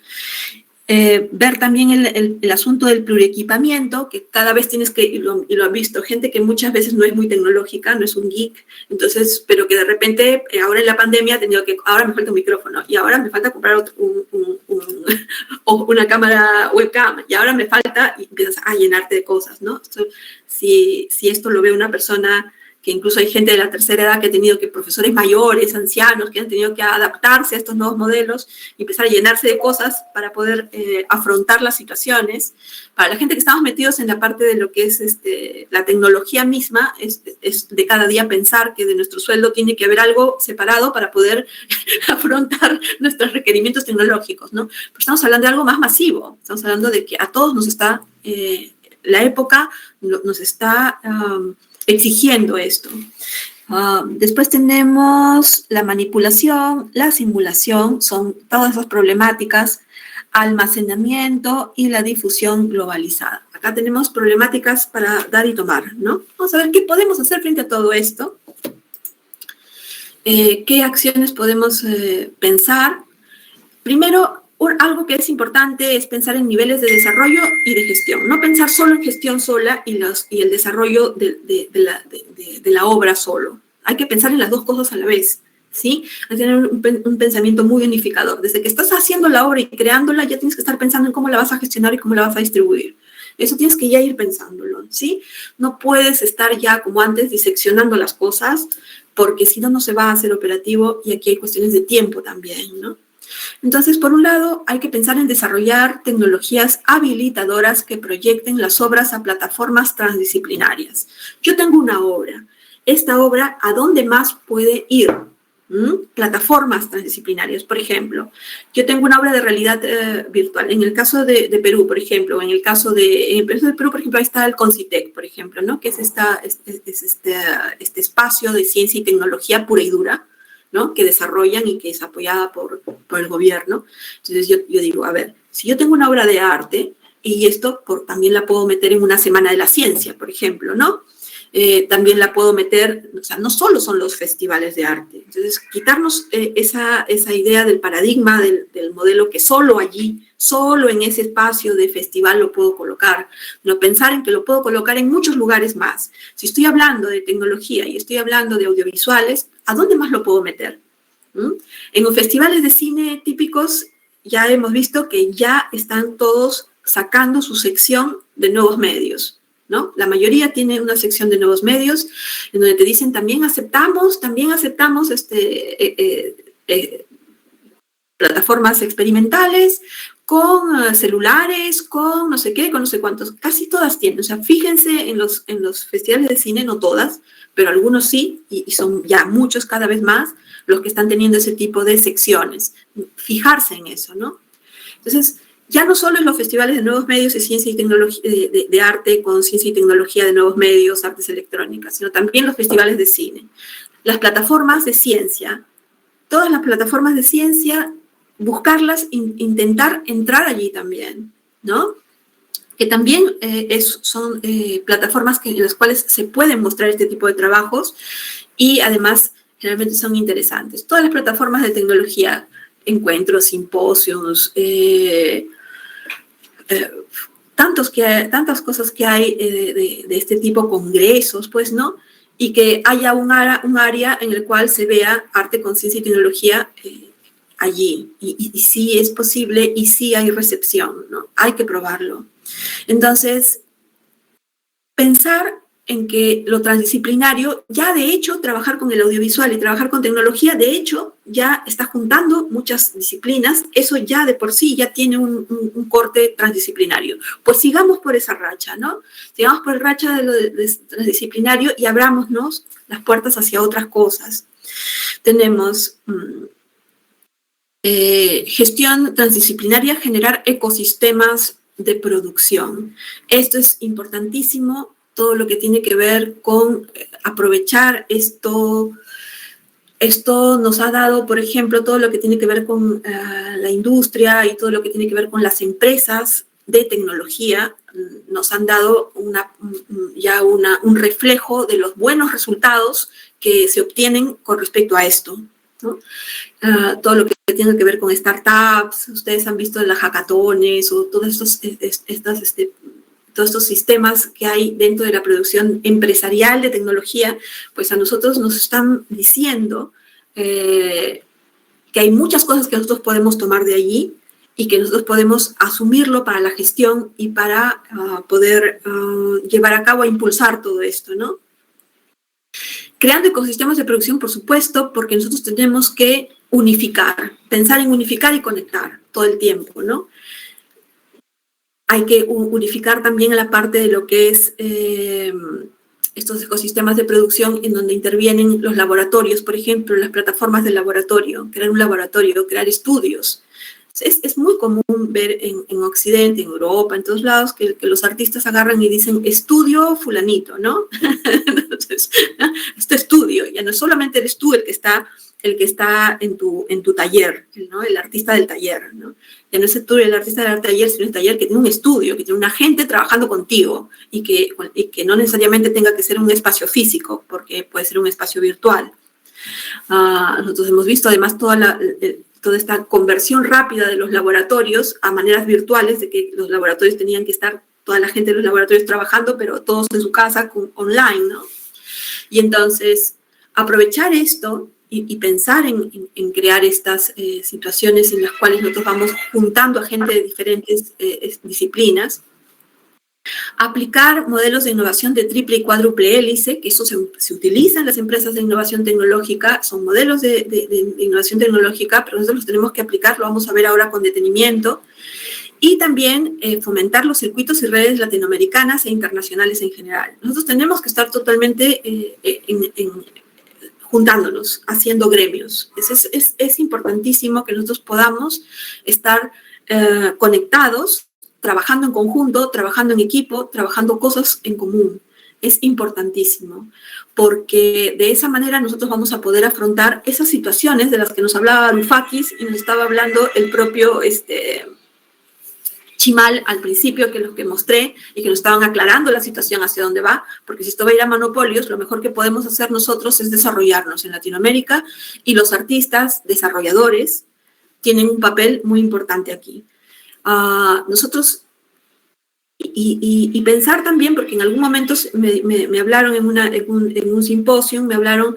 Ver también el asunto del pluriequipamiento, que cada vez tienes que, y lo han visto, gente que muchas veces no es muy tecnológica, no es un geek, entonces, pero que de repente, ahora en la pandemia, ha tenido que, ahora me falta un micrófono, y ahora me falta comprar una cámara webcam, y ahora me falta, y empiezas a llenarte de cosas, ¿no? Si esto lo ve una persona, que incluso hay gente de la tercera edad que ha tenido que, profesores mayores, ancianos, que han tenido que adaptarse a estos nuevos modelos y empezar a llenarse de cosas para poder afrontar las situaciones. Para la gente que estamos metidos en la parte de lo que es la tecnología misma, es de cada día pensar que de nuestro sueldo tiene que haber algo separado para poder afrontar nuestros requerimientos tecnológicos, ¿no? Pero estamos hablando de algo más masivo, estamos hablando de que a todos nos está, la época nos está exigiendo esto. Después tenemos la manipulación, la simulación, son todas esas problemáticas, almacenamiento y la difusión globalizada. Acá tenemos problemáticas para dar y tomar, ¿no? Vamos a ver qué podemos hacer frente a todo esto. ¿Qué acciones podemos pensar? Primero, algo que es importante es pensar en niveles de desarrollo y de gestión. No pensar solo en gestión sola y el desarrollo de la obra solo. Hay que pensar en las dos cosas a la vez, ¿sí? Hay que tener un pensamiento muy unificador. Desde que estás haciendo la obra y creándola, ya tienes que estar pensando en cómo la vas a gestionar y cómo la vas a distribuir. Eso tienes que ya ir pensándolo, ¿sí? No puedes estar ya como antes diseccionando las cosas, porque si no, no se va a hacer operativo y aquí hay cuestiones de tiempo también, ¿no? Entonces, por un lado, hay que pensar en desarrollar tecnologías habilitadoras que proyecten las obras a plataformas transdisciplinarias. Yo tengo una obra. Esta obra, ¿a dónde más puede ir? Plataformas transdisciplinarias, por ejemplo. Yo tengo una obra de realidad virtual. En el caso de Perú, por ejemplo, en el caso de Perú, por ejemplo, ahí está el CONCITEC, por ejemplo, ¿no? Que es este espacio de ciencia y tecnología pura y dura, ¿no? Que desarrollan y que es apoyada por el gobierno. Entonces yo digo, a ver, si yo tengo una obra de arte y esto también la puedo meter en una semana de la ciencia, por ejemplo, ¿no? También la puedo meter, o sea, no solo son los festivales de arte. Entonces, quitarnos esa idea del paradigma del modelo que solo allí, solo en ese espacio de festival lo puedo colocar, no pensar en que lo puedo colocar en muchos lugares más. Si estoy hablando de tecnología y estoy hablando de audiovisuales, ¿a dónde más lo puedo meter? En los festivales de cine típicos ya hemos visto que ya están todos sacando su sección de nuevos medios, ¿no? La mayoría tiene una sección de nuevos medios en donde te dicen también aceptamos plataformas experimentales con celulares, con no sé qué, con no sé cuántos, casi todas tienen. O sea, fíjense en los festivales de cine, no todas, pero algunos sí, y son ya muchos cada vez más los que están teniendo ese tipo de secciones. Fijarse en eso, ¿no? Entonces, ya no solo en los festivales de nuevos medios de ciencia y tecnología, de arte con ciencia y tecnología de nuevos medios, artes electrónicas, sino también los festivales de cine. Las plataformas de ciencia, todas las plataformas de ciencia, buscarlas, intentar entrar allí también, ¿no? Que también son plataformas en las cuales se pueden mostrar este tipo de trabajos y además generalmente son interesantes. Todas las plataformas de tecnología, encuentros, simposios, tantas cosas que hay de este tipo, congresos, pues, ¿no? Y que haya un área en el cual se vea arte con ciencia y tecnología allí. Y sí es posible y sí hay recepción, ¿no? Hay que probarlo. Entonces, pensar en que lo transdisciplinario, ya de hecho, trabajar con el audiovisual y trabajar con tecnología, de hecho, ya está juntando muchas disciplinas, eso ya de por sí ya tiene un corte transdisciplinario. Pues sigamos por esa racha, ¿no? Sigamos por la racha de lo transdisciplinario y abrámonos las puertas hacia otras cosas. Tenemos gestión transdisciplinaria, generar ecosistemas de producción. Esto es importantísimo, todo lo que tiene que ver con aprovechar esto. Esto nos ha dado, por ejemplo, todo lo que tiene que ver con la industria y todo lo que tiene que ver con las empresas de tecnología. Nos han dado un reflejo de los buenos resultados que se obtienen con respecto a esto, ¿no? Todo lo que tiene que ver con startups, ustedes han visto las hackatones o todos estos sistemas que hay dentro de la producción empresarial de tecnología, pues a nosotros nos están diciendo que hay muchas cosas que nosotros podemos tomar de allí y que nosotros podemos asumirlo para la gestión y para poder llevar a cabo e impulsar todo esto, ¿no? Creando ecosistemas de producción, por supuesto, porque nosotros tenemos que unificar, pensar en unificar y conectar todo el tiempo, ¿no? Hay que unificar también la parte de lo que es estos ecosistemas de producción en donde intervienen los laboratorios, por ejemplo, las plataformas de laboratorio, crear un laboratorio, crear estudios. Es muy común ver en Occidente, en Europa, en todos lados, que los artistas agarran y dicen estudio fulanito, ¿no? Entonces, este estudio, ya no solamente eres tú el que está en tu taller, ¿no? El artista del taller, ¿no? Ya no es tú el artista del taller, sino el taller que tiene un estudio, que tiene una gente trabajando contigo y que no necesariamente tenga que ser un espacio físico, porque puede ser un espacio virtual. Nosotros hemos visto además toda esta conversión rápida de los laboratorios a maneras virtuales, de que los laboratorios tenían que estar, toda la gente de los laboratorios trabajando, pero todos en su casa online, ¿no? Y entonces, aprovechar esto y pensar en crear estas situaciones en las cuales nosotros vamos juntando a gente de diferentes disciplinas. Aplicar modelos de innovación de triple y cuádruple hélice, que eso se utiliza en las empresas de innovación tecnológica, son modelos de innovación tecnológica, pero nosotros los tenemos que aplicar, lo vamos a ver ahora con detenimiento, y también fomentar los circuitos y redes latinoamericanas e internacionales en general. Nosotros tenemos que estar totalmente juntándonos, haciendo gremios. Es importantísimo que nosotros podamos estar conectados, trabajando en conjunto, trabajando en equipo, trabajando cosas en común. Es importantísimo, porque de esa manera nosotros vamos a poder afrontar esas situaciones de las que nos hablaba Varoufakis y nos estaba hablando el propio Chimal al principio, que es lo que mostré, y que nos estaban aclarando la situación hacia dónde va, porque si esto va a ir a monopolios, lo mejor que podemos hacer nosotros es desarrollarnos en Latinoamérica, y los artistas desarrolladores tienen un papel muy importante aquí. Nosotros, y pensar también, porque en algún momento me hablaron en un simposio, me hablaron,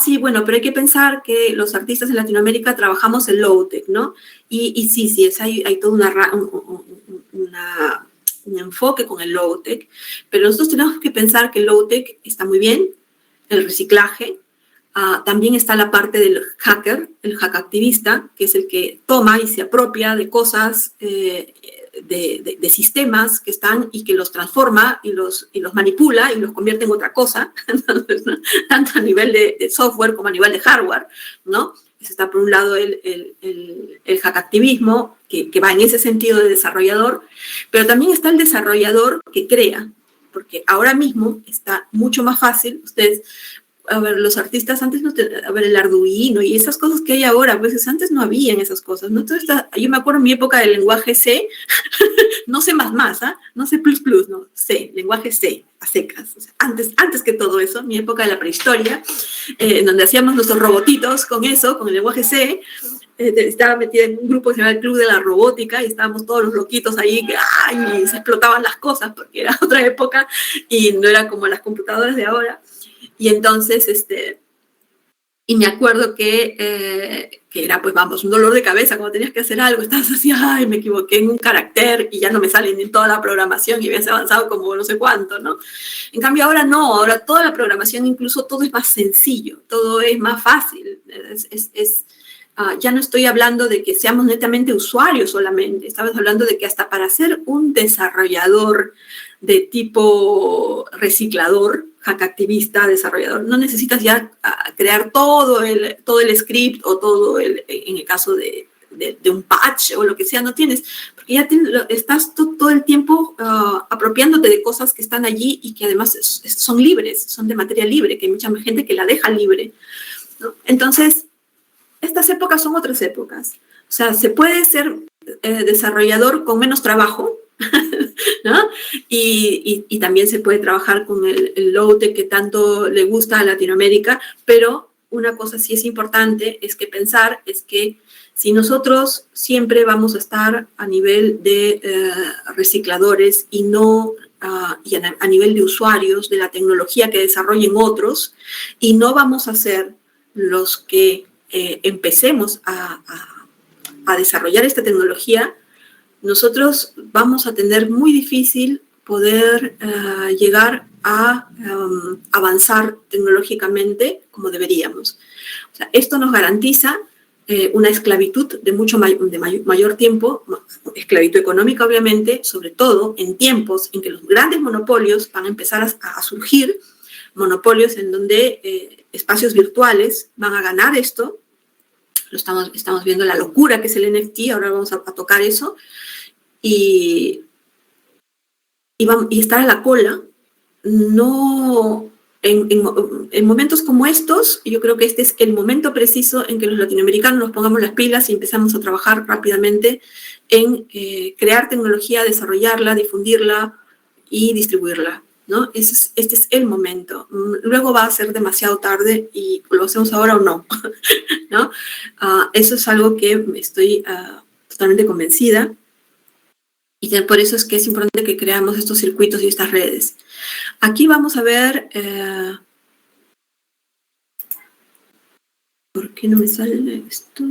sí, bueno, pero hay que pensar que los artistas en Latinoamérica trabajamos en low-tech, ¿no? Y sí, hay todo un enfoque con el low-tech, pero nosotros tenemos que pensar que el low-tech está muy bien, el reciclaje, también está la parte del hacker, el hackactivista, que es el que toma y se apropia de cosas, de sistemas que están y que los transforma y los manipula y los convierte en otra cosa, entonces, ¿no? Tanto a nivel de software como a nivel de hardware, ¿no? Eso está por un lado el hackactivismo, que va en ese sentido de desarrollador, pero también está el desarrollador que crea, porque ahora mismo está mucho más fácil. Ustedes, a ver, los artistas antes no tenían, a ver, el Arduino y esas cosas que hay ahora, pues antes no habían esas cosas, ¿no? Entonces, yo me acuerdo en mi época del lenguaje C, no C++, no C++, no, C, lenguaje C, a secas. O sea, antes que todo eso, mi época de la prehistoria, en donde hacíamos nuestros robotitos con eso, con el lenguaje C. Estaba metida en un grupo que se llama el Club de la Robótica y estábamos todos los loquitos ahí que y se explotaban las cosas porque era otra época y no era como las computadoras de ahora. Y entonces, y me acuerdo que era, pues vamos, un dolor de cabeza cuando tenías que hacer algo, estabas así, me equivoqué en un carácter y ya no me sale ni toda la programación y habías avanzado como no sé cuánto, ¿no? En cambio ahora no, ahora toda la programación, incluso todo es más sencillo, todo es más fácil, ya no estoy hablando de que seamos netamente usuarios solamente, estamos hablando de que hasta para ser un desarrollador de tipo reciclador, hackactivista, desarrollador, no necesitas ya crear todo el script o en el caso de un patch o lo que sea, no tienes, porque ya estás todo el tiempo apropiándote de cosas que están allí y que además son libres, son de materia libre, que hay mucha gente que la deja libre, ¿no? Entonces, estas épocas son otras épocas. O sea, se puede ser desarrollador con menos trabajo, ¿no? Y también se puede trabajar con el low-tech que tanto le gusta a Latinoamérica, pero una cosa sí es importante, es que si nosotros siempre vamos a estar a nivel de recicladores y no y a nivel de usuarios de la tecnología que desarrollen otros, y no vamos a ser los que empecemos a desarrollar esta tecnología, nosotros vamos a tener muy difícil poder llegar a avanzar tecnológicamente como deberíamos. O sea, esto nos garantiza una esclavitud de mayor tiempo, esclavitud económica obviamente, sobre todo en tiempos en que los grandes monopolios van a empezar a surgir, monopolios en donde espacios virtuales van a ganar esto. Estamos viendo la locura que es el NFT, ahora vamos a tocar eso, y estar a la cola. No, en momentos como estos, yo creo que este es el momento preciso en que los latinoamericanos nos pongamos las pilas y empezamos a trabajar rápidamente en crear tecnología, desarrollarla, difundirla y distribuirla, ¿no? Este es el momento. Luego va a ser demasiado tarde y lo hacemos ahora o no, ¿no? Eso es algo que estoy totalmente convencida y por eso es que es importante que creamos estos circuitos y estas redes. Aquí vamos a ver... ¿por qué no me sale esto?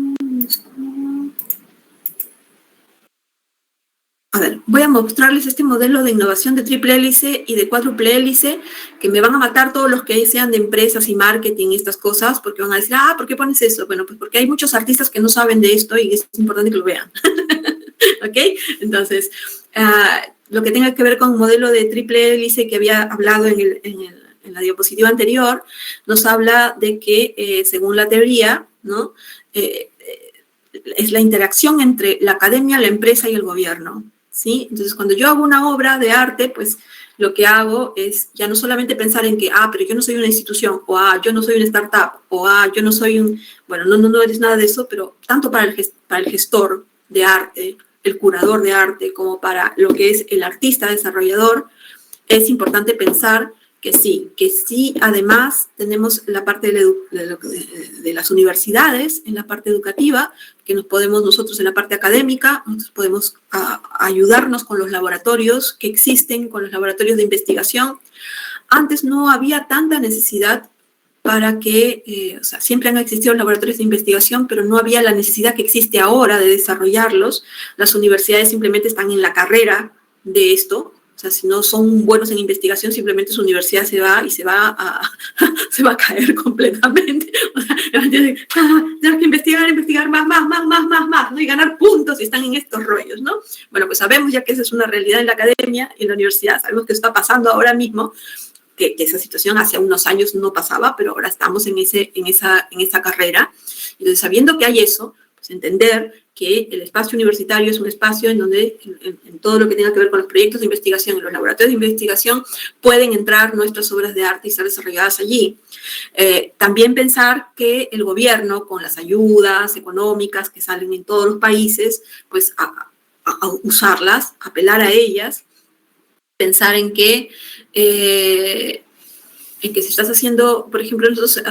A ver, voy a mostrarles este modelo de innovación de triple hélice y de cuádruple hélice, que me van a matar todos los que sean de empresas y marketing y estas cosas, porque van a decir, ¿por qué pones eso? Bueno, pues porque hay muchos artistas que no saben de esto y es importante que lo vean. ¿Ok? Entonces, lo que tenga que ver con un modelo de triple hélice que había hablado en la diapositiva anterior, nos habla de que, según la teoría, ¿no? Es la interacción entre la academia, la empresa y el gobierno, ¿sí? Entonces, cuando yo hago una obra de arte, pues lo que hago es ya no solamente pensar en que, pero yo no soy una institución, o yo no soy una startup, o yo no soy no eres nada de eso, pero tanto para el gestor de arte, el curador de arte como para lo que es el artista desarrollador, es importante pensar que sí, además tenemos la parte de las universidades, en la parte educativa, que nosotros en la parte académica, nosotros podemos ayudarnos con los laboratorios que existen, con los laboratorios de investigación. Antes no había tanta necesidad para que, o sea, siempre han existido laboratorios de investigación, pero no había la necesidad que existe ahora de desarrollarlos. Las universidades simplemente están en la carrera de esto. O sea, si no son buenos en investigación, simplemente su universidad se va a caer completamente. O sea, tenemos que investigar más, ¿no? Y ganar puntos y están en estos rollos, ¿no? Bueno, pues sabemos ya que esa es una realidad en la academia y en la universidad, sabemos que está pasando ahora mismo, que esa situación hace unos años no pasaba, pero ahora estamos en esa carrera. Entonces, sabiendo que hay eso, pues entender que el espacio universitario es un espacio en donde en todo lo que tenga que ver con los proyectos de investigación y los laboratorios de investigación pueden entrar nuestras obras de arte y ser desarrolladas allí. También pensar que el gobierno, con las ayudas económicas que salen en todos los países, pues a usarlas, apelar a ellas, pensar en que si estás haciendo, por ejemplo, nosotros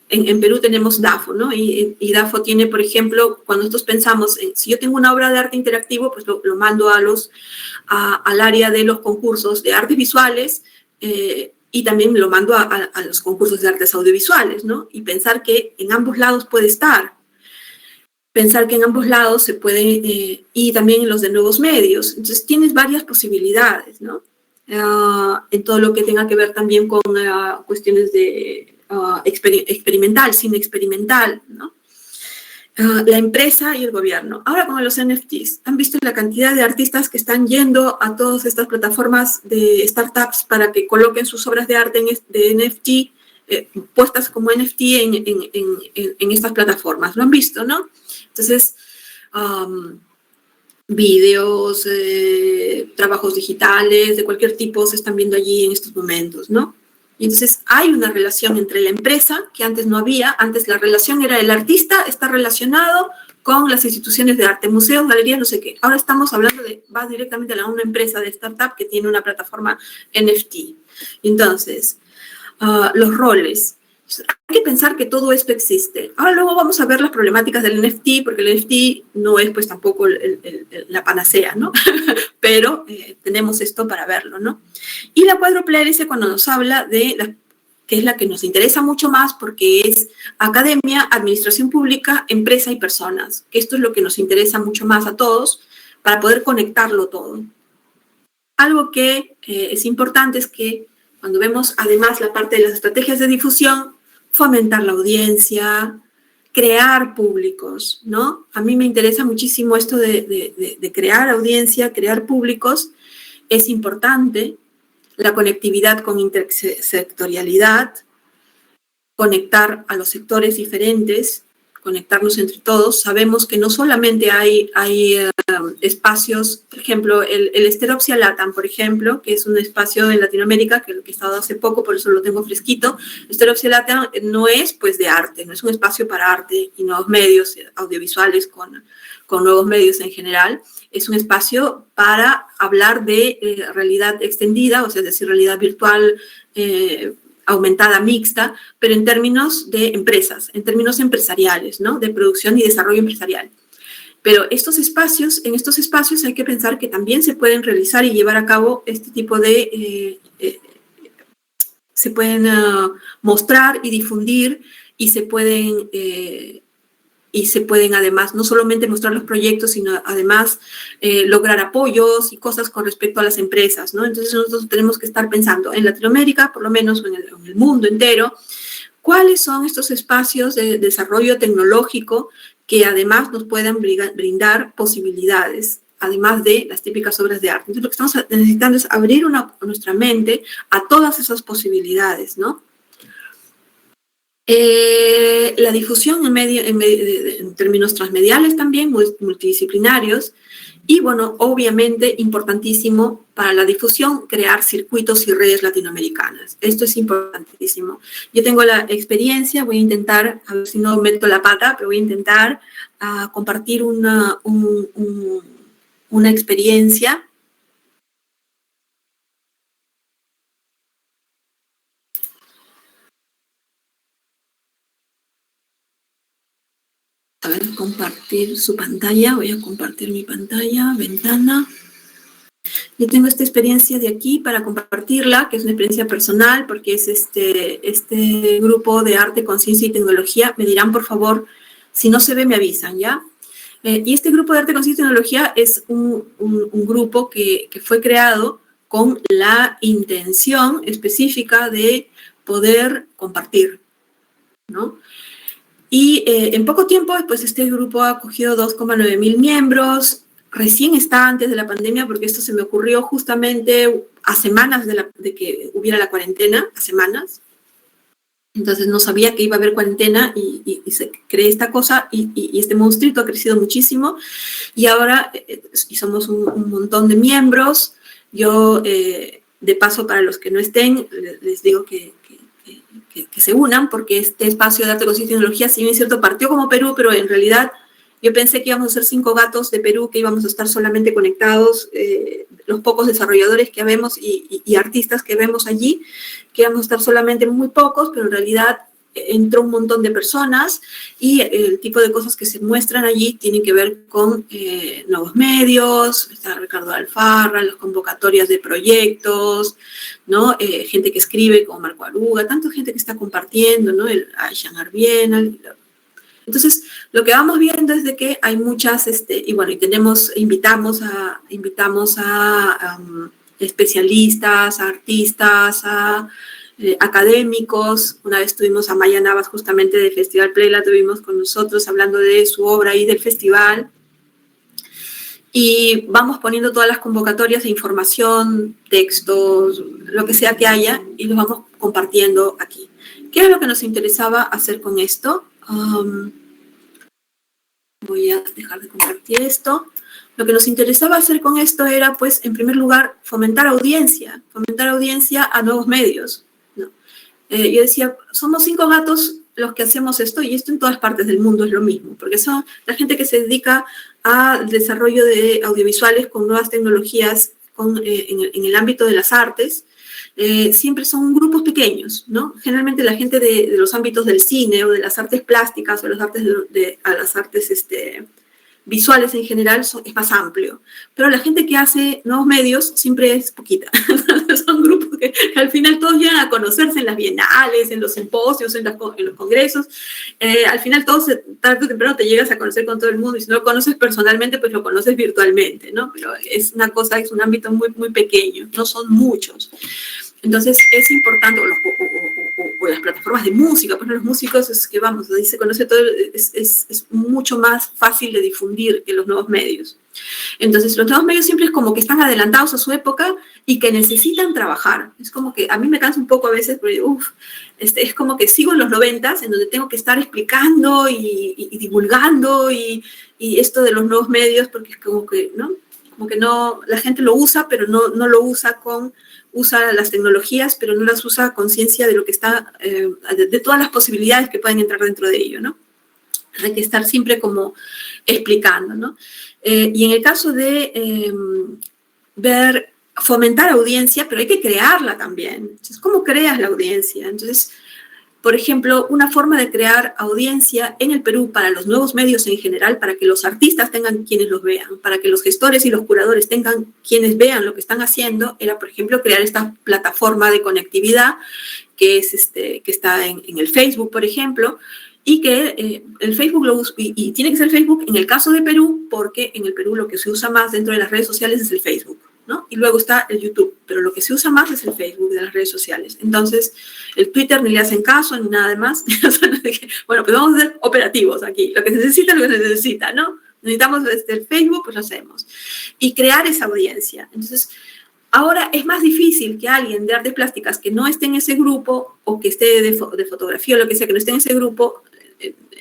en Perú tenemos DAFO, ¿no? Y DAFO tiene, por ejemplo, cuando nosotros pensamos, si yo tengo una obra de arte interactivo, pues lo mando al área de los concursos de artes visuales y también lo mando a los concursos de artes audiovisuales, ¿no? Y pensar que en ambos lados puede estar. Pensar que en ambos lados se puede, y también en los de nuevos medios. Entonces, tienes varias posibilidades, ¿no? En todo lo que tenga que ver también con cuestiones de experimental, cine experimental, ¿no? La empresa y el gobierno. Ahora con los NFTs, ¿han visto la cantidad de artistas que están yendo a todas estas plataformas de startups para que coloquen sus obras de arte de NFT, puestas como NFT en estas plataformas? ¿Lo han visto, no? Entonces, videos, trabajos digitales, de cualquier tipo se están viendo allí en estos momentos, ¿no? Y entonces hay una relación entre la empresa, que antes no había. Antes la relación era el artista, está relacionado con las instituciones de arte, museos, galerías, no sé qué. Ahora estamos hablando va directamente a una empresa de startup que tiene una plataforma NFT. Entonces, los roles. Hay que pensar que todo esto existe. Ahora luego vamos a ver las problemáticas del NFT, porque el NFT no es pues tampoco la panacea, ¿no? Pero tenemos esto para verlo, ¿no? Y la cuádruple cuando nos habla de que es la que nos interesa mucho más porque es academia, administración pública, empresa y personas. Que esto es lo que nos interesa mucho más a todos para poder conectarlo todo. Algo que es importante es que cuando vemos además la parte de las estrategias de difusión, fomentar la audiencia, crear públicos, ¿no? A mí me interesa muchísimo esto de crear audiencia, crear públicos. Es importante la conectividad con intersectorialidad, conectar a los sectores diferentes, conectarnos entre todos. Sabemos que no solamente hay espacios, por ejemplo, el Esteropsia Latam, por ejemplo, que es un espacio en Latinoamérica, que he estado hace poco, por eso lo tengo fresquito. Esteropsia Latam no es, pues, de arte, no es un espacio para arte y nuevos medios audiovisuales con nuevos medios en general. Es un espacio para hablar de realidad extendida, o sea, es decir, realidad virtual, aumentada, mixta, pero en términos de empresas, en términos empresariales, ¿no? De producción y desarrollo empresarial. Pero en estos espacios hay que pensar que también se pueden realizar y llevar a cabo este tipo de... se pueden mostrar y difundir y se pueden además no solamente mostrar los proyectos, sino además lograr apoyos y cosas con respecto a las empresas, ¿no? Entonces nosotros tenemos que estar pensando en Latinoamérica, por lo menos en el mundo entero, cuáles son estos espacios de desarrollo tecnológico que además nos puedan brindar posibilidades, además de las típicas obras de arte. Entonces lo que estamos necesitando es abrir nuestra mente a todas esas posibilidades, ¿no? La difusión en términos transmediales también, multidisciplinarios, y bueno, obviamente importantísimo para la difusión crear circuitos y redes latinoamericanas. Esto es importantísimo. Yo tengo la experiencia, voy a intentar, a ver si no meto la pata, pero voy a intentar compartir un una experiencia. A ver, compartir su pantalla. Voy a compartir mi pantalla, ventana. Yo tengo esta experiencia de aquí para compartirla, que es una experiencia personal, porque es este grupo de arte, conciencia y tecnología. Me dirán, por favor, si no se ve, me avisan, ¿ya? Y este grupo de arte, conciencia y tecnología es un grupo que fue creado con la intención específica de poder compartir, ¿no? Y en poco tiempo, pues este grupo ha acogido 2,9 mil miembros. Recién está antes de la pandemia, porque esto se me ocurrió justamente a semanas de que hubiera la cuarentena, a semanas. Entonces no sabía que iba a haber cuarentena y se creó esta cosa y este monstruito ha crecido muchísimo. Y ahora somos un montón de miembros. Yo, de paso, para los que no estén, les digo que se unan, porque este espacio de arte, conciencia y tecnología, si bien es cierto, partió como Perú, pero en realidad yo pensé que íbamos a ser 5 gatos de Perú, que íbamos a estar solamente conectados, los pocos desarrolladores que vemos y artistas que vemos allí, que íbamos a estar solamente muy pocos, pero en realidad entró un montón de personas y el tipo de cosas que se muestran allí tienen que ver con nuevos medios, está Ricardo Alfarra, las convocatorias de proyectos, ¿no? Gente que escribe como Marco Aruga, tanta gente que está compartiendo, ¿no? El Aishan Arbiena. Entonces, lo que vamos viendo es de que hay muchas, y bueno, invitamos a especialistas, a artistas, a académicos. Una vez tuvimos a Maya Navas justamente del Festival Play, la tuvimos con nosotros hablando de su obra y del festival. Y vamos poniendo todas las convocatorias de información, textos, lo que sea que haya, y los vamos compartiendo aquí. ¿Qué es lo que nos interesaba hacer con esto? Voy a dejar de compartir esto. Lo que nos interesaba hacer con esto era, pues, en primer lugar, fomentar audiencia a nuevos medios, ¿no? Yo decía, somos 5 gatos los que hacemos esto, y esto en todas partes del mundo es lo mismo, porque son la gente que se dedica al desarrollo de audiovisuales con nuevas tecnologías en el ámbito de las artes. Siempre son grupos pequeños, ¿no? Generalmente la gente de los ámbitos del cine o de las artes plásticas o las artes visuales en general es más amplio, pero la gente que hace nuevos medios siempre es poquita. Son grupos que al final todos llegan a conocerse en las bienales, en los simposios, en los congresos. Al final todos, tarde o temprano, te llegas a conocer con todo el mundo, y si no lo conoces personalmente, pues lo conoces virtualmente, ¿no? Pero es una cosa, es un ámbito muy, muy pequeño, no son muchos. Entonces es importante, o las plataformas de música, pues los músicos es que vamos, ahí se conoce todo, es mucho más fácil de difundir que los nuevos medios. Entonces los nuevos medios siempre es como que están adelantados a su época y que necesitan trabajar. Es como que a mí me cansa un poco a veces, porque es como que sigo en los 90s, en donde tengo que estar explicando y divulgando y esto de los nuevos medios, porque es como que, ¿no? Como que no, la gente lo usa, pero no lo usa usa las tecnologías, pero no las usa a conciencia de lo que está, de todas las posibilidades que pueden entrar dentro de ello, ¿no? Hay que estar siempre como explicando, ¿no? Y en el caso de fomentar audiencia, pero hay que crearla también. Entonces, ¿cómo creas la audiencia? Entonces, por ejemplo, una forma de crear audiencia en el Perú para los nuevos medios en general, para que los artistas tengan quienes los vean, para que los gestores y los curadores tengan quienes vean lo que están haciendo, era, por ejemplo, crear esta plataforma de conectividad que está en el Facebook, por ejemplo, y que el Facebook y tiene que ser Facebook en el caso de Perú, porque en el Perú lo que se usa más dentro de las redes sociales es el Facebook, ¿no? Y luego está el YouTube, pero lo que se usa más es el Facebook de las redes sociales. Entonces, el Twitter ni le hacen caso ni nada más. Bueno, pues vamos a ser operativos aquí. Lo que se necesita es lo que se necesita, ¿no? Necesitamos el Facebook, pues lo hacemos. Y crear esa audiencia. Entonces, ahora es más difícil que alguien de artes plásticas que no esté en ese grupo, o que esté de fotografía o lo que sea, que no esté en ese grupo,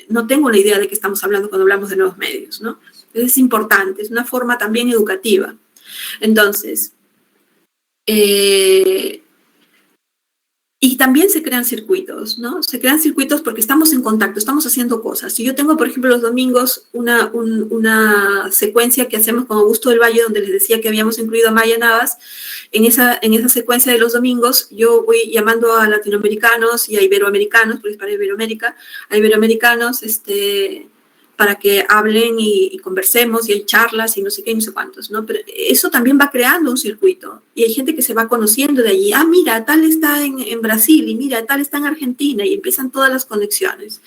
no tengo la idea de qué estamos hablando cuando hablamos de nuevos medios, ¿no? Entonces es importante, es una forma también educativa. Entonces, Y también se crean circuitos, ¿no? Se crean circuitos porque estamos en contacto, estamos haciendo cosas. Si yo tengo, por ejemplo, los domingos una secuencia que hacemos con Augusto del Valle, donde les decía que habíamos incluido a Maya Navas, en esa secuencia de los domingos yo voy llamando a latinoamericanos y a iberoamericanos, porque es para Iberoamérica, a iberoamericanos, para que hablen y conversemos, y hay charlas y no sé qué y no sé cuántos, ¿no? Pero eso también va creando un circuito, y hay gente que se va conociendo de allí. Ah, mira, tal está en Brasil, y mira, tal está en Argentina, y empiezan todas las conexiones,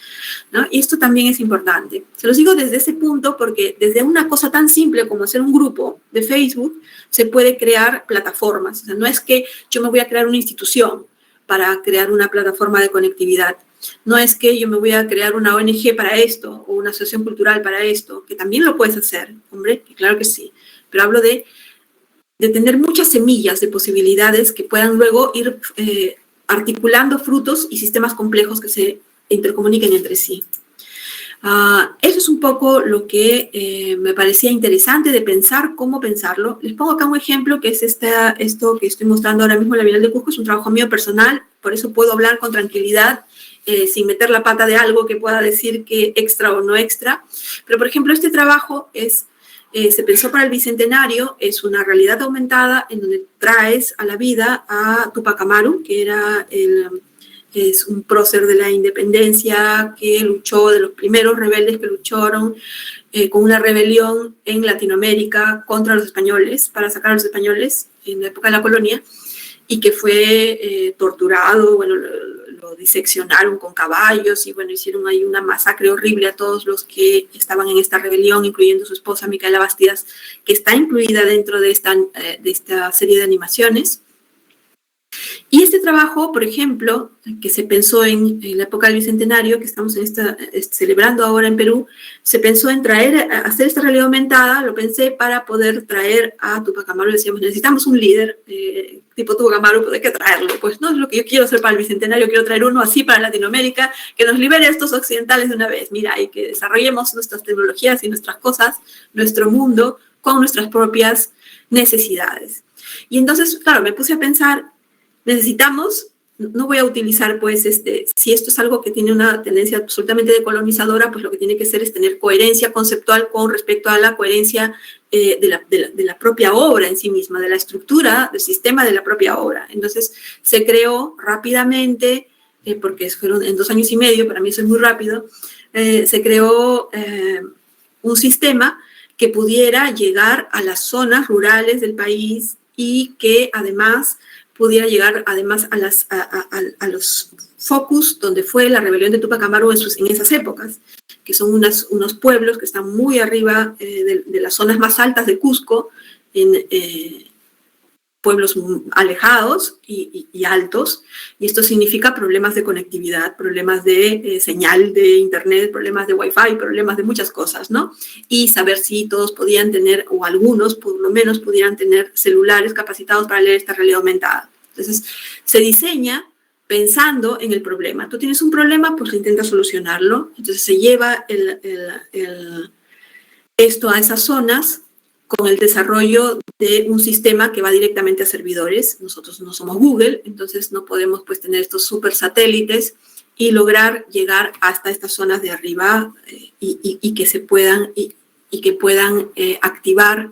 ¿no? Y esto también es importante. Se los digo desde ese punto porque desde una cosa tan simple como hacer un grupo de Facebook se puede crear plataformas. O sea, no es que yo me voy a crear una institución para crear una plataforma de conectividad. No es que yo me voy a crear una ONG para esto o una asociación cultural para esto, que también lo puedes hacer, hombre, claro que sí. Pero hablo de tener muchas semillas de posibilidades que puedan luego ir articulando frutos y sistemas complejos que se intercomuniquen entre sí. Eso es un poco lo que me parecía interesante de pensar, cómo pensarlo. Les pongo acá un ejemplo que es esto que estoy mostrando ahora mismo en la Bienal de Cusco. Es un trabajo mío personal, por eso puedo hablar con tranquilidad, sin meter la pata de algo que pueda decir que extra o no extra. Pero, por ejemplo, este trabajo se pensó para el Bicentenario, es una realidad aumentada en donde traes a la vida a Tupac Amaru, que es un prócer de la independencia que luchó, de los primeros rebeldes que lucharon con una rebelión en Latinoamérica contra los españoles, para sacar a los españoles en la época de la colonia, y que fue torturado, bueno, lo diseccionaron con caballos y bueno, hicieron ahí una masacre horrible a todos los que estaban en esta rebelión, incluyendo su esposa Micaela Bastidas, que está incluida dentro de esta serie de animaciones. Y este trabajo, por ejemplo, que se pensó en la época del Bicentenario, que estamos celebrando ahora en Perú, se pensó en hacer esta realidad aumentada, lo pensé para poder traer a Tupac Amaru. Decíamos, necesitamos un líder tipo Tupac Amaru, pues hay que traerlo. Pues no es lo que yo quiero hacer para el Bicentenario, quiero traer uno así para Latinoamérica, que nos libere a estos occidentales de una vez. Mira, y que desarrollemos nuestras tecnologías y nuestras cosas, nuestro mundo, con nuestras propias necesidades. Y entonces, claro, me puse a pensar, necesitamos, no voy a utilizar, pues, si esto es algo que tiene una tendencia absolutamente decolonizadora, pues lo que tiene que hacer es tener coherencia conceptual con respecto a la coherencia de la propia obra en sí misma, de la estructura, del sistema de la propia obra. Entonces, se creó rápidamente, porque fueron en 2 años y medio, para mí eso es muy rápido, se creó un sistema que pudiera llegar a las zonas rurales del país y que además pudiera llegar además a los focus donde fue la rebelión de Tupac Amaru en esas épocas, que son unos pueblos que están muy arriba de las zonas más altas de Cusco, en pueblos alejados y altos, y esto significa problemas de conectividad, problemas de señal de internet, problemas de wifi, problemas de muchas cosas, ¿no? Y saber si todos podían tener, o algunos por lo menos pudieran tener celulares capacitados para leer esta realidad aumentada. Entonces, se diseña pensando en el problema. Tú tienes un problema, pues intentas solucionarlo. Entonces, se lleva esto a esas zonas con el desarrollo de un sistema que va directamente a servidores. Nosotros no somos Google, entonces no podemos pues tener estos super satélites y lograr llegar hasta estas zonas de arriba y que se puedan activar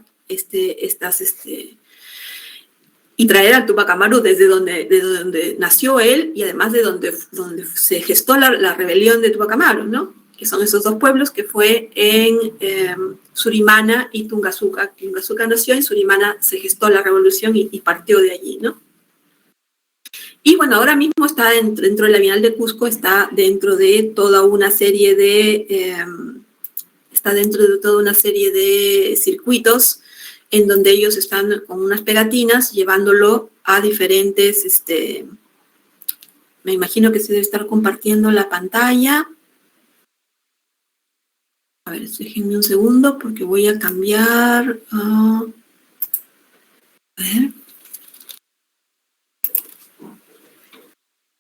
y traer al Tupac Amaru desde donde nació él y además de donde se gestó la rebelión de Tupac Amaru, ¿no? Que son esos 2 pueblos que fue en Surimana y Tungazuca. Tungazuca nació y Surimana se gestó la revolución y partió de allí, ¿no? Y bueno, ahora mismo está dentro de la Bienal de Cusco, está dentro de toda una serie de circuitos en donde ellos están con unas pegatinas llevándolo a diferentes, me imagino que se debe estar compartiendo la pantalla. A ver, déjenme un segundo porque voy a cambiar. A ver.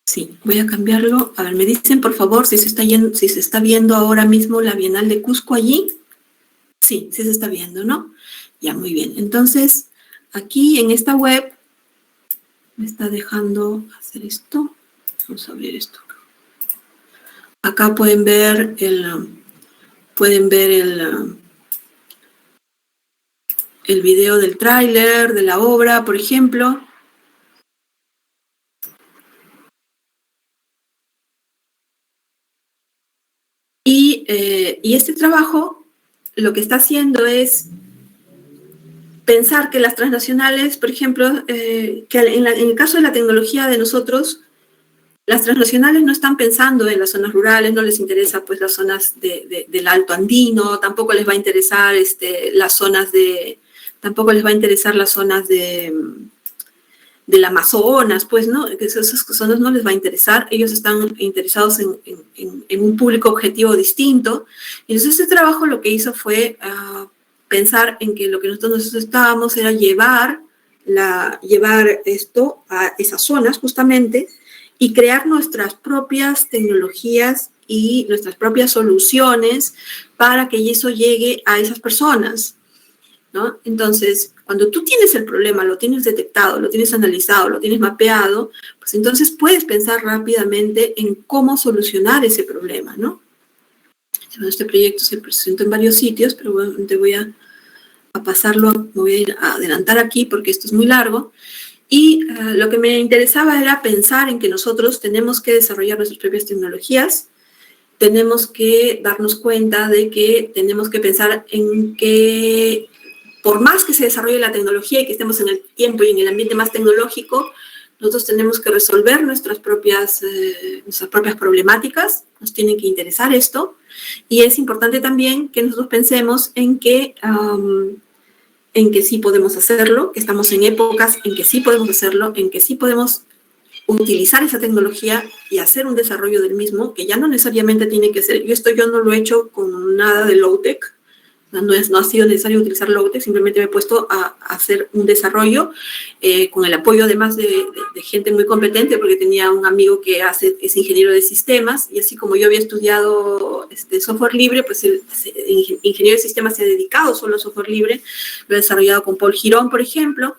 Sí, voy a cambiarlo. A ver, me dicen por favor si se está viendo ahora mismo la Bienal de Cusco allí. Sí, sí se está viendo, ¿no? Ya, muy bien. Entonces, aquí en esta web me está dejando hacer esto. Vamos a abrir esto. Acá pueden ver el video del tráiler, de la obra, por ejemplo. Y este trabajo lo que está haciendo es pensar que las transnacionales, por ejemplo, que en el caso de la tecnología de nosotros, las transnacionales no están pensando en las zonas rurales, no les interesa pues las zonas del Alto Andino, tampoco les va a interesar tampoco les va a interesar las zonas del Amazonas, pues, ¿no? Esas zonas no les va a interesar, ellos están interesados en un público objetivo distinto. Y entonces este trabajo lo que hizo fue pensar en que lo que nosotros necesitábamos era llevar esto a esas zonas justamente y crear nuestras propias tecnologías y nuestras propias soluciones para que eso llegue a esas personas, ¿no? Entonces, cuando tú tienes el problema, lo tienes detectado, lo tienes analizado, lo tienes mapeado, pues entonces puedes pensar rápidamente en cómo solucionar ese problema, ¿no? Bueno, este proyecto se presentó en varios sitios, pero bueno, te voy a pasarlo, me voy a ir a adelantar aquí porque esto es muy largo. Y lo que me interesaba era pensar en que nosotros tenemos que desarrollar nuestras propias tecnologías, tenemos que darnos cuenta de que tenemos que pensar en que por más que se desarrolle la tecnología y que estemos en el tiempo y en el ambiente más tecnológico, nosotros tenemos que resolver nuestras propias problemáticas, nos tiene que interesar esto, y es importante también que nosotros pensemos en que sí podemos hacerlo, que estamos en épocas en que sí podemos hacerlo, en que sí podemos utilizar esa tecnología y hacer un desarrollo del mismo, que ya no necesariamente tiene que ser, yo no lo he hecho con nada de low-tech, no ha sido necesario utilizar low-tech, simplemente me he puesto a hacer un desarrollo con el apoyo además de gente muy competente, porque tenía un amigo que es ingeniero de sistemas, y así como yo había estudiado software libre, pues el ingeniero de sistemas se ha dedicado solo a software libre, lo he desarrollado con Paul Girón, por ejemplo,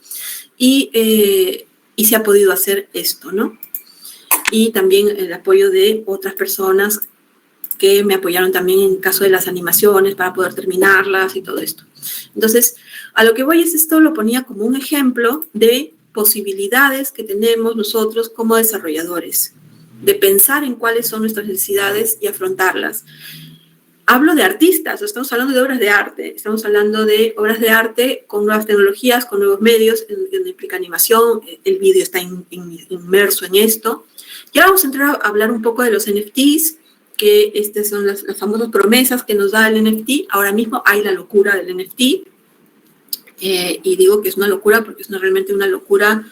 y se ha podido hacer esto, ¿no? Y también el apoyo de otras personas que me apoyaron también en caso de las animaciones para poder terminarlas y todo esto. Entonces, a lo que voy es esto, lo ponía como un ejemplo de posibilidades que tenemos nosotros como desarrolladores, de pensar en cuáles son nuestras necesidades y afrontarlas. Hablo de artistas, estamos hablando de obras de arte, estamos hablando de obras de arte con nuevas tecnologías, con nuevos medios, donde implica animación, el vídeo está inmerso en esto. Y ahora vamos a entrar a hablar un poco de los NFTs, que estas son las famosas promesas que nos da el NFT. Ahora mismo hay la locura del NFT, y digo que es una locura porque es realmente una locura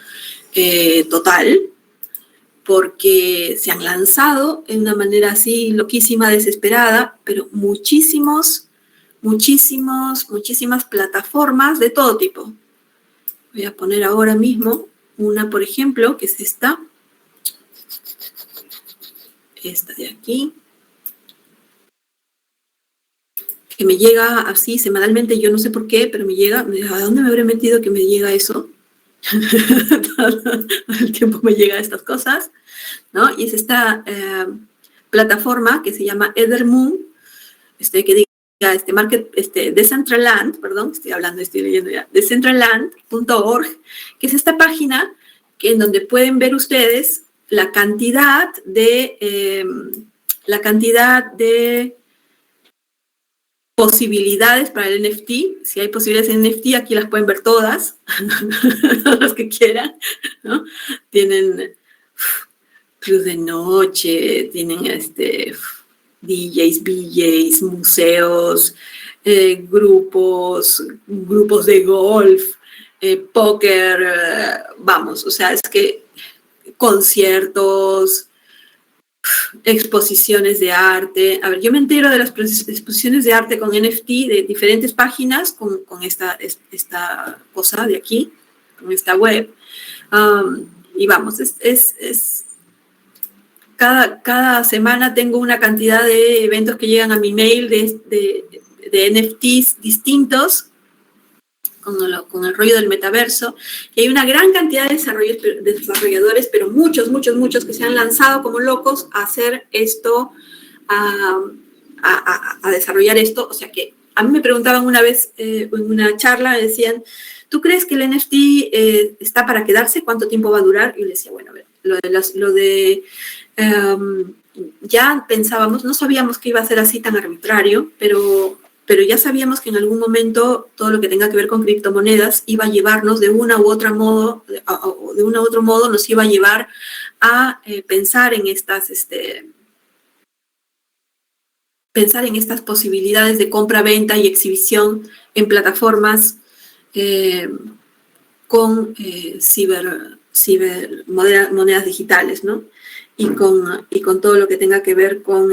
total, porque se han lanzado en una manera así loquísima, desesperada, pero muchísimas plataformas de todo tipo. Voy a poner ahora mismo una, por ejemplo, que es esta de aquí, que me llega así semanalmente, yo no sé por qué, pero me llega, ¿a dónde me habré metido que me llega eso? Todo el tiempo me llega estas cosas, ¿no? Y es esta plataforma que se llama Ethermoon, que diga Decentraland, perdón, estoy leyendo ya, decentraland.org, que es esta página en donde pueden ver ustedes la cantidad de posibilidades para el NFT. Si hay posibilidades en NFT, aquí las pueden ver todas, las que quieran, ¿no? Tienen club de noche, tienen DJs, BJs, museos, grupos de golf, póker, vamos, o sea, es que conciertos, exposiciones de arte. A ver, yo me entero de las exposiciones de arte con NFT de diferentes páginas con esta cosa de aquí, con esta web. Y vamos, cada semana tengo una cantidad de eventos que llegan a mi mail de NFTs distintos, con el rollo del metaverso, y hay una gran cantidad de desarrolladores, pero muchos que se han lanzado como locos a hacer esto, a desarrollar esto. O sea que a mí me preguntaban una vez en una charla, me decían, ¿tú crees que el NFT está para quedarse? ¿Cuánto tiempo va a durar? Y yo le decía, bueno, a ver, ya pensábamos, no sabíamos que iba a ser así tan arbitrario, pero ya sabíamos que en algún momento todo lo que tenga que ver con criptomonedas iba a llevarnos de una u otro modo nos iba a llevar a pensar en estas posibilidades de compra, venta y exhibición en plataformas con monedas digitales, ¿no? Y con todo lo que tenga que ver con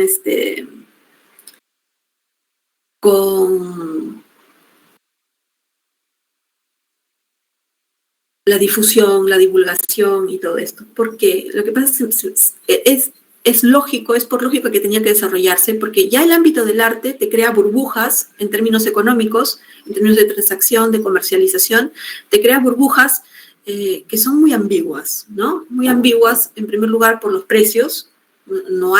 la difusión, la divulgación y todo esto. Porque lo que pasa es lógico, es por lógico que tenía que desarrollarse, porque ya el ámbito del arte te crea burbujas en términos económicos, en términos de transacción, de comercialización, te crea burbujas que son muy ambiguas, ¿no? Muy ambiguas, en primer lugar, por los precios. No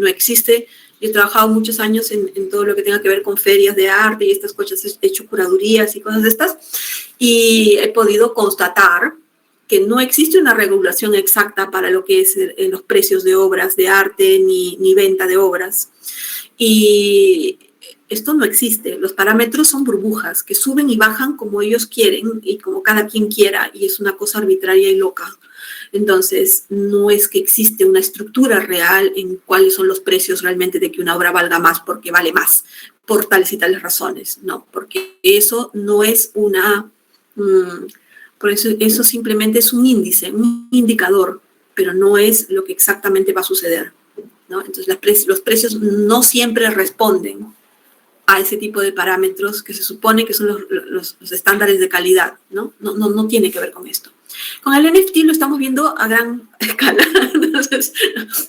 existe. Yo he trabajado muchos años en todo lo que tenga que ver con ferias de arte y estas cosas, he hecho curadurías y cosas de estas, y he podido constatar que no existe una regulación exacta para lo que es los precios de obras de arte ni venta de obras. Y esto no existe. Los parámetros son burbujas que suben y bajan como ellos quieren y como cada quien quiera, y es una cosa arbitraria y loca. Entonces, no es que existe una estructura real en cuáles son los precios realmente de que una obra valga más porque vale más, por tales y tales razones, no, porque eso no es por eso simplemente es un índice, un indicador, pero no es lo que exactamente va a suceder, ¿no? Entonces, los precios no siempre responden a ese tipo de parámetros que se supone que son los estándares de calidad, ¿no? No tiene que ver con esto. Con el NFT lo estamos viendo a gran escala. Entonces,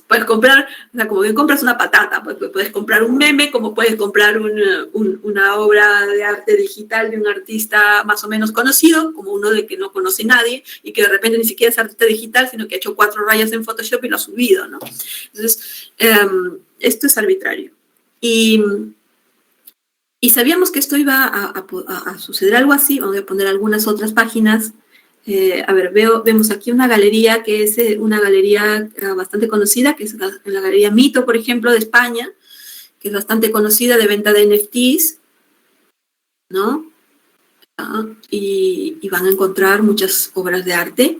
puedes comprar, o sea, como que compras una patata, pues puedes comprar un meme, como puedes comprar una obra de arte digital de un artista más o menos conocido, como uno de que no conoce nadie y que de repente ni siquiera es artista digital, sino que ha hecho 4 rayas en Photoshop y lo ha subido, ¿no? Entonces, esto es arbitrario. Y sabíamos que esto iba a suceder algo así. Voy a poner algunas otras páginas. Vemos aquí una galería que es una galería bastante conocida, que es la Galería Mito, por ejemplo, de España, que es bastante conocida, de venta de NFTs, ¿no? Y van a encontrar muchas obras de arte.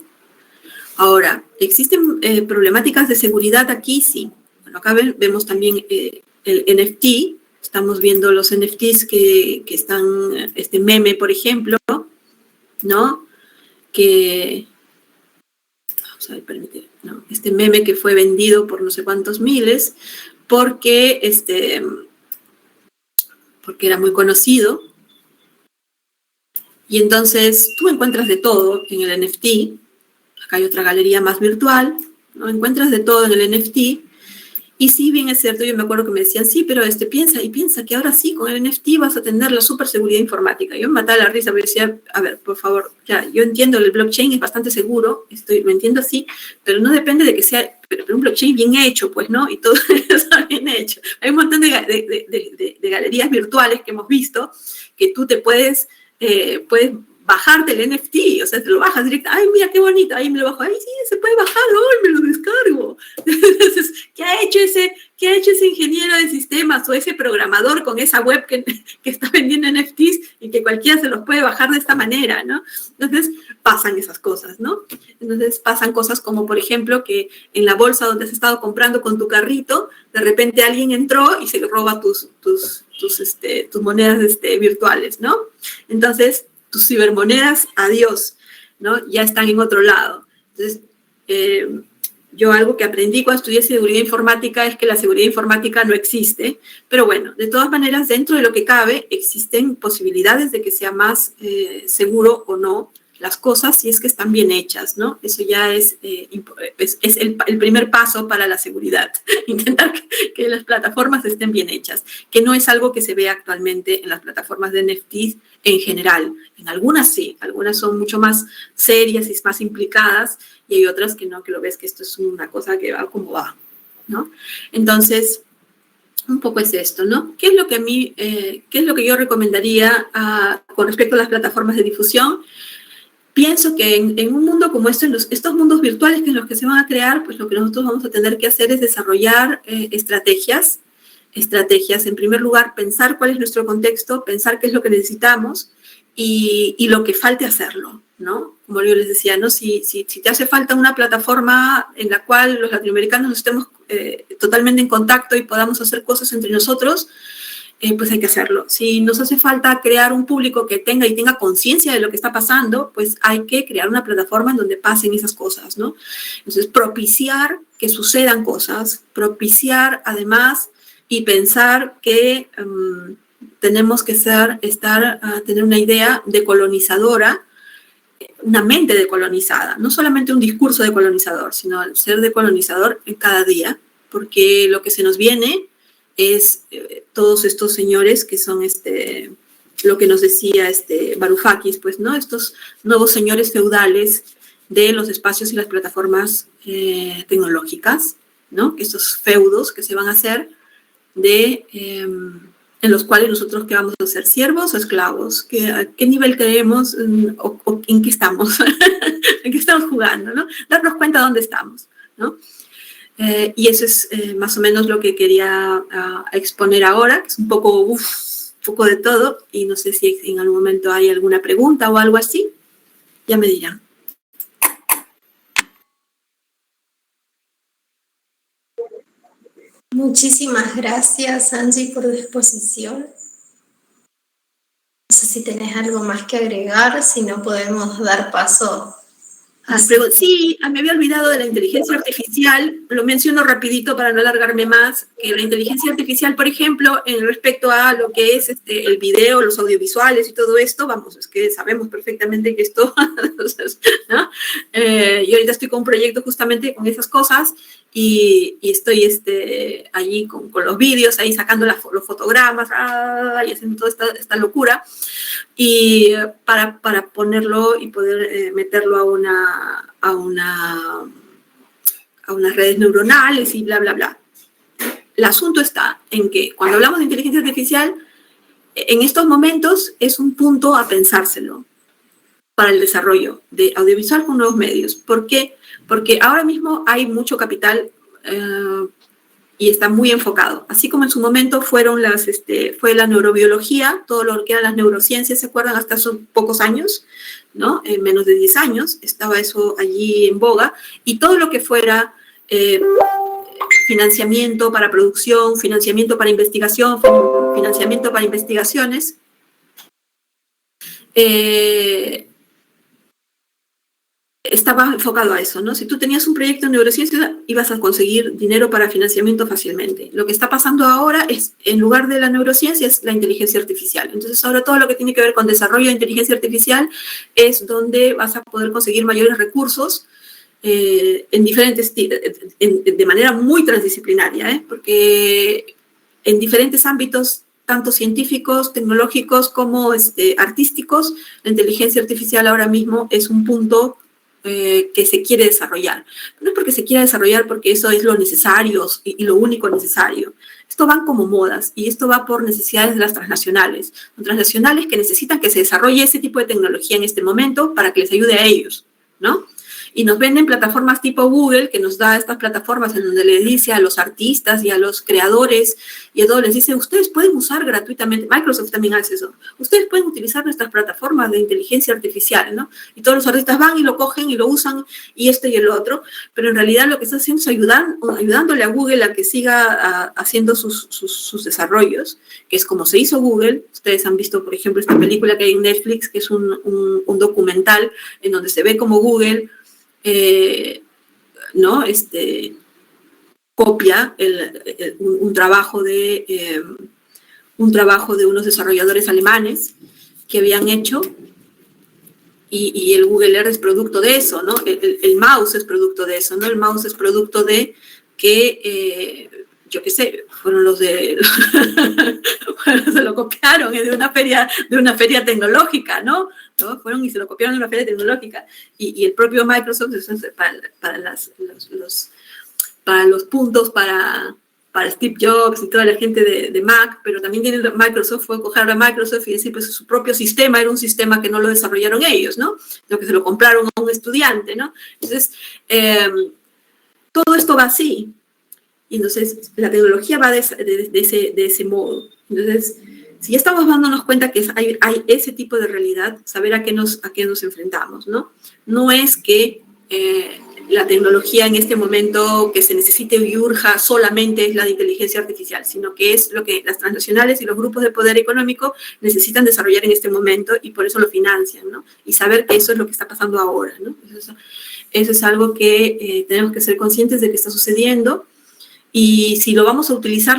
Ahora, ¿existen problemáticas de seguridad aquí? Sí. Bueno, acá vemos también el NFT. Estamos viendo los NFTs que están, este meme, por ejemplo, ¿no? Vamos a ver, permíteme, ¿no? Este meme que fue vendido por no sé cuántos miles, porque era muy conocido. Y entonces tú encuentras de todo en el NFT. Acá hay otra galería más virtual, ¿no? Encuentras de todo en el NFT. Y sí, bien es cierto, yo me acuerdo que me decían, sí, pero piensa que ahora sí, con el NFT vas a tener la super seguridad informática. Yo me mataba la risa, me decía, a ver, por favor, ya, yo entiendo que el blockchain es bastante seguro, lo entiendo así, pero no depende de que sea, pero un blockchain bien hecho, pues, ¿no? Y todo está bien hecho. Hay un montón de galerías virtuales que hemos visto, que tú te puedes bajarte el NFT, o sea, te lo bajas directo, ay, mira qué bonito, ahí me lo bajo, ay, sí, se puede bajar, ay, me lo descargo. Entonces, ¿qué ha hecho ese ingeniero de sistemas o ese programador con esa web que está vendiendo NFTs y que cualquiera se los puede bajar de esta manera, ¿no? Entonces, pasan esas cosas, ¿no? Entonces, pasan cosas como, por ejemplo, que en la bolsa donde has estado comprando con tu carrito, de repente alguien entró y se roba tus monedas virtuales, ¿no? Entonces, tus cibermonedas, adiós, ¿no? Ya están en otro lado. Entonces, yo algo que aprendí cuando estudié seguridad informática es que la seguridad informática no existe, pero bueno, de todas maneras, dentro de lo que cabe, existen posibilidades de que sea más seguro o no las cosas si es que están bien hechas, ¿no? Eso ya es el primer paso para la seguridad, intentar que las plataformas estén bien hechas, que no es algo que se ve actualmente en las plataformas de NFTs en general. En algunas sí, algunas son mucho más serias y más implicadas, y hay otras que no, que lo ves que esto es una cosa que va como va, ¿no? Entonces, un poco es esto, ¿no? ¿Qué es lo que a mí, qué es lo que yo recomendaría con respecto a las plataformas de difusión? Pienso que en un mundo como este, estos mundos virtuales que en los que se van a crear, pues lo que nosotros vamos a tener que hacer es desarrollar estrategias. En primer lugar, pensar cuál es nuestro contexto, pensar qué es lo que necesitamos y lo que falte hacerlo, ¿no? Como yo les decía, ¿no? Si te hace falta una plataforma en la cual los latinoamericanos estemos totalmente en contacto y podamos hacer cosas entre nosotros, pues hay que hacerlo. Si nos hace falta crear un público que tenga conciencia de lo que está pasando, pues hay que crear una plataforma en donde pasen esas cosas, ¿no? Entonces, propiciar que sucedan cosas, propiciar además y pensar que tenemos que tener una idea decolonizadora, una mente decolonizada, no solamente un discurso decolonizador, sino ser decolonizador en cada día, porque lo que se nos viene es todos estos señores que son lo que nos decía Varoufakis, pues, ¿no? Estos nuevos señores feudales de los espacios y las plataformas tecnológicas, ¿no? Estos feudos que se van a hacer en los cuales nosotros ¿qué vamos a ser? ¿Siervos o esclavos? ¿A qué nivel creemos o en qué estamos? ¿En qué estamos jugando, no? Darnos cuenta de dónde estamos, ¿no? Y eso es más o menos lo que quería exponer ahora, que es un poco de todo, y no sé si en algún momento hay alguna pregunta o algo así, ya me dirán. Muchísimas gracias, Angie, por tu exposición. No sé si tenés algo más que agregar, si no podemos dar paso. Sí, me había olvidado de la inteligencia artificial, lo menciono rapidito para no alargarme más, que la inteligencia artificial, por ejemplo, en respecto a lo que es el video, los audiovisuales y todo esto, vamos, es que sabemos perfectamente que esto, ¿no? Yo ahorita estoy con un proyecto justamente con esas cosas y estoy allí con los vídeos, ahí sacando los fotogramas y haciendo toda esta locura. Y para ponerlo y poder meterlo a unas redes neuronales y bla, bla, bla. El asunto está en que cuando hablamos de inteligencia artificial, en estos momentos es un punto a pensárselo para el desarrollo de audiovisual con nuevos medios. ¿Por qué? Porque ahora mismo hay mucho capital y está muy enfocado. Así como en su momento fue la neurobiología, todo lo que eran las neurociencias, ¿se acuerdan? Hasta hace pocos años, ¿no? En menos de 10 años estaba eso allí en boga, y todo lo que fuera financiamiento para producción, financiamiento para investigación, financiamiento para investigaciones, estaba enfocado a eso, ¿no? Si tú tenías un proyecto en neurociencia, ibas a conseguir dinero para financiamiento fácilmente. Lo que está pasando ahora es, en lugar de la neurociencia, es la inteligencia artificial. Entonces, ahora todo lo que tiene que ver con desarrollo de inteligencia artificial es donde vas a poder conseguir mayores recursos de manera muy transdisciplinaria, porque en diferentes ámbitos, tanto científicos, tecnológicos como artísticos, la inteligencia artificial ahora mismo es un punto que se quiere desarrollar. No es porque se quiera desarrollar porque eso es lo necesario y lo único necesario. Esto van como modas y esto va por necesidades de las transnacionales. Las transnacionales que necesitan que se desarrolle ese tipo de tecnología en este momento para que les ayude a ellos, ¿no? Y nos venden plataformas tipo Google, que nos da estas plataformas en donde le dice a los artistas y a los creadores y a todos les dice, ustedes pueden usar gratuitamente, Microsoft también hace eso, ustedes pueden utilizar nuestras plataformas de inteligencia artificial, ¿no? Y todos los artistas van y lo cogen y lo usan y esto y el otro, pero en realidad lo que está haciendo es ayudándole a Google a que siga haciendo sus desarrollos, que es como se hizo Google. Ustedes han visto, por ejemplo, esta película que hay en Netflix, que es un documental en donde se ve como Google ¿no? Copia un trabajo de unos desarrolladores alemanes que habían hecho y el Google Earth es producto de eso, ¿no? El mouse es producto de eso, ¿no? El mouse es producto de que, yo qué sé, fueron los de... bueno, se lo copiaron de una feria tecnológica, ¿no? Fueron y se lo copiaron de una feria tecnológica. Y el propio Microsoft, para los puntos, para Steve Jobs y toda la gente de Mac, pero también tiene Microsoft, fue coger a Microsoft y decir, pues su propio sistema era un sistema que no lo desarrollaron ellos, ¿no? Lo que se lo compraron a un estudiante, ¿no? Entonces, todo esto va así. Y entonces, la tecnología va de ese modo. Entonces, si ya estamos dándonos cuenta que hay ese tipo de realidad, saber a qué nos enfrentamos, ¿no? No es que la tecnología en este momento que se necesite y urja solamente es la de inteligencia artificial, sino que es lo que las transnacionales y los grupos de poder económico necesitan desarrollar en este momento y por eso lo financian, ¿no? Y saber que eso es lo que está pasando ahora, ¿no? Eso es algo que tenemos que ser conscientes de que está sucediendo. Y si lo vamos a utilizar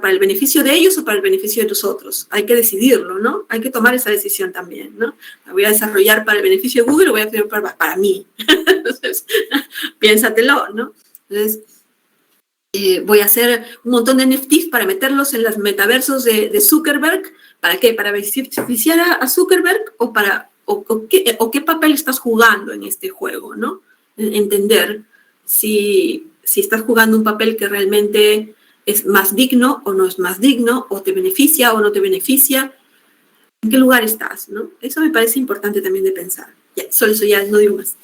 para el beneficio de ellos o para el beneficio de nosotros. Hay que decidirlo, ¿no? Hay que tomar esa decisión también, ¿no? La voy a desarrollar para el beneficio de Google o voy a desarrollar para mí. Entonces, piénsatelo, ¿no? Entonces, voy a hacer un montón de NFTs para meterlos en los metaversos de Zuckerberg. ¿Para qué? ¿Para beneficiar a Zuckerberg o qué papel estás jugando en este juego, ¿no? Entender si estás jugando un papel que realmente es más digno o no es más digno, o te beneficia o no te beneficia, ¿en qué lugar estás, no? Eso me parece importante también de pensar. Ya, solo eso ya, no digo más.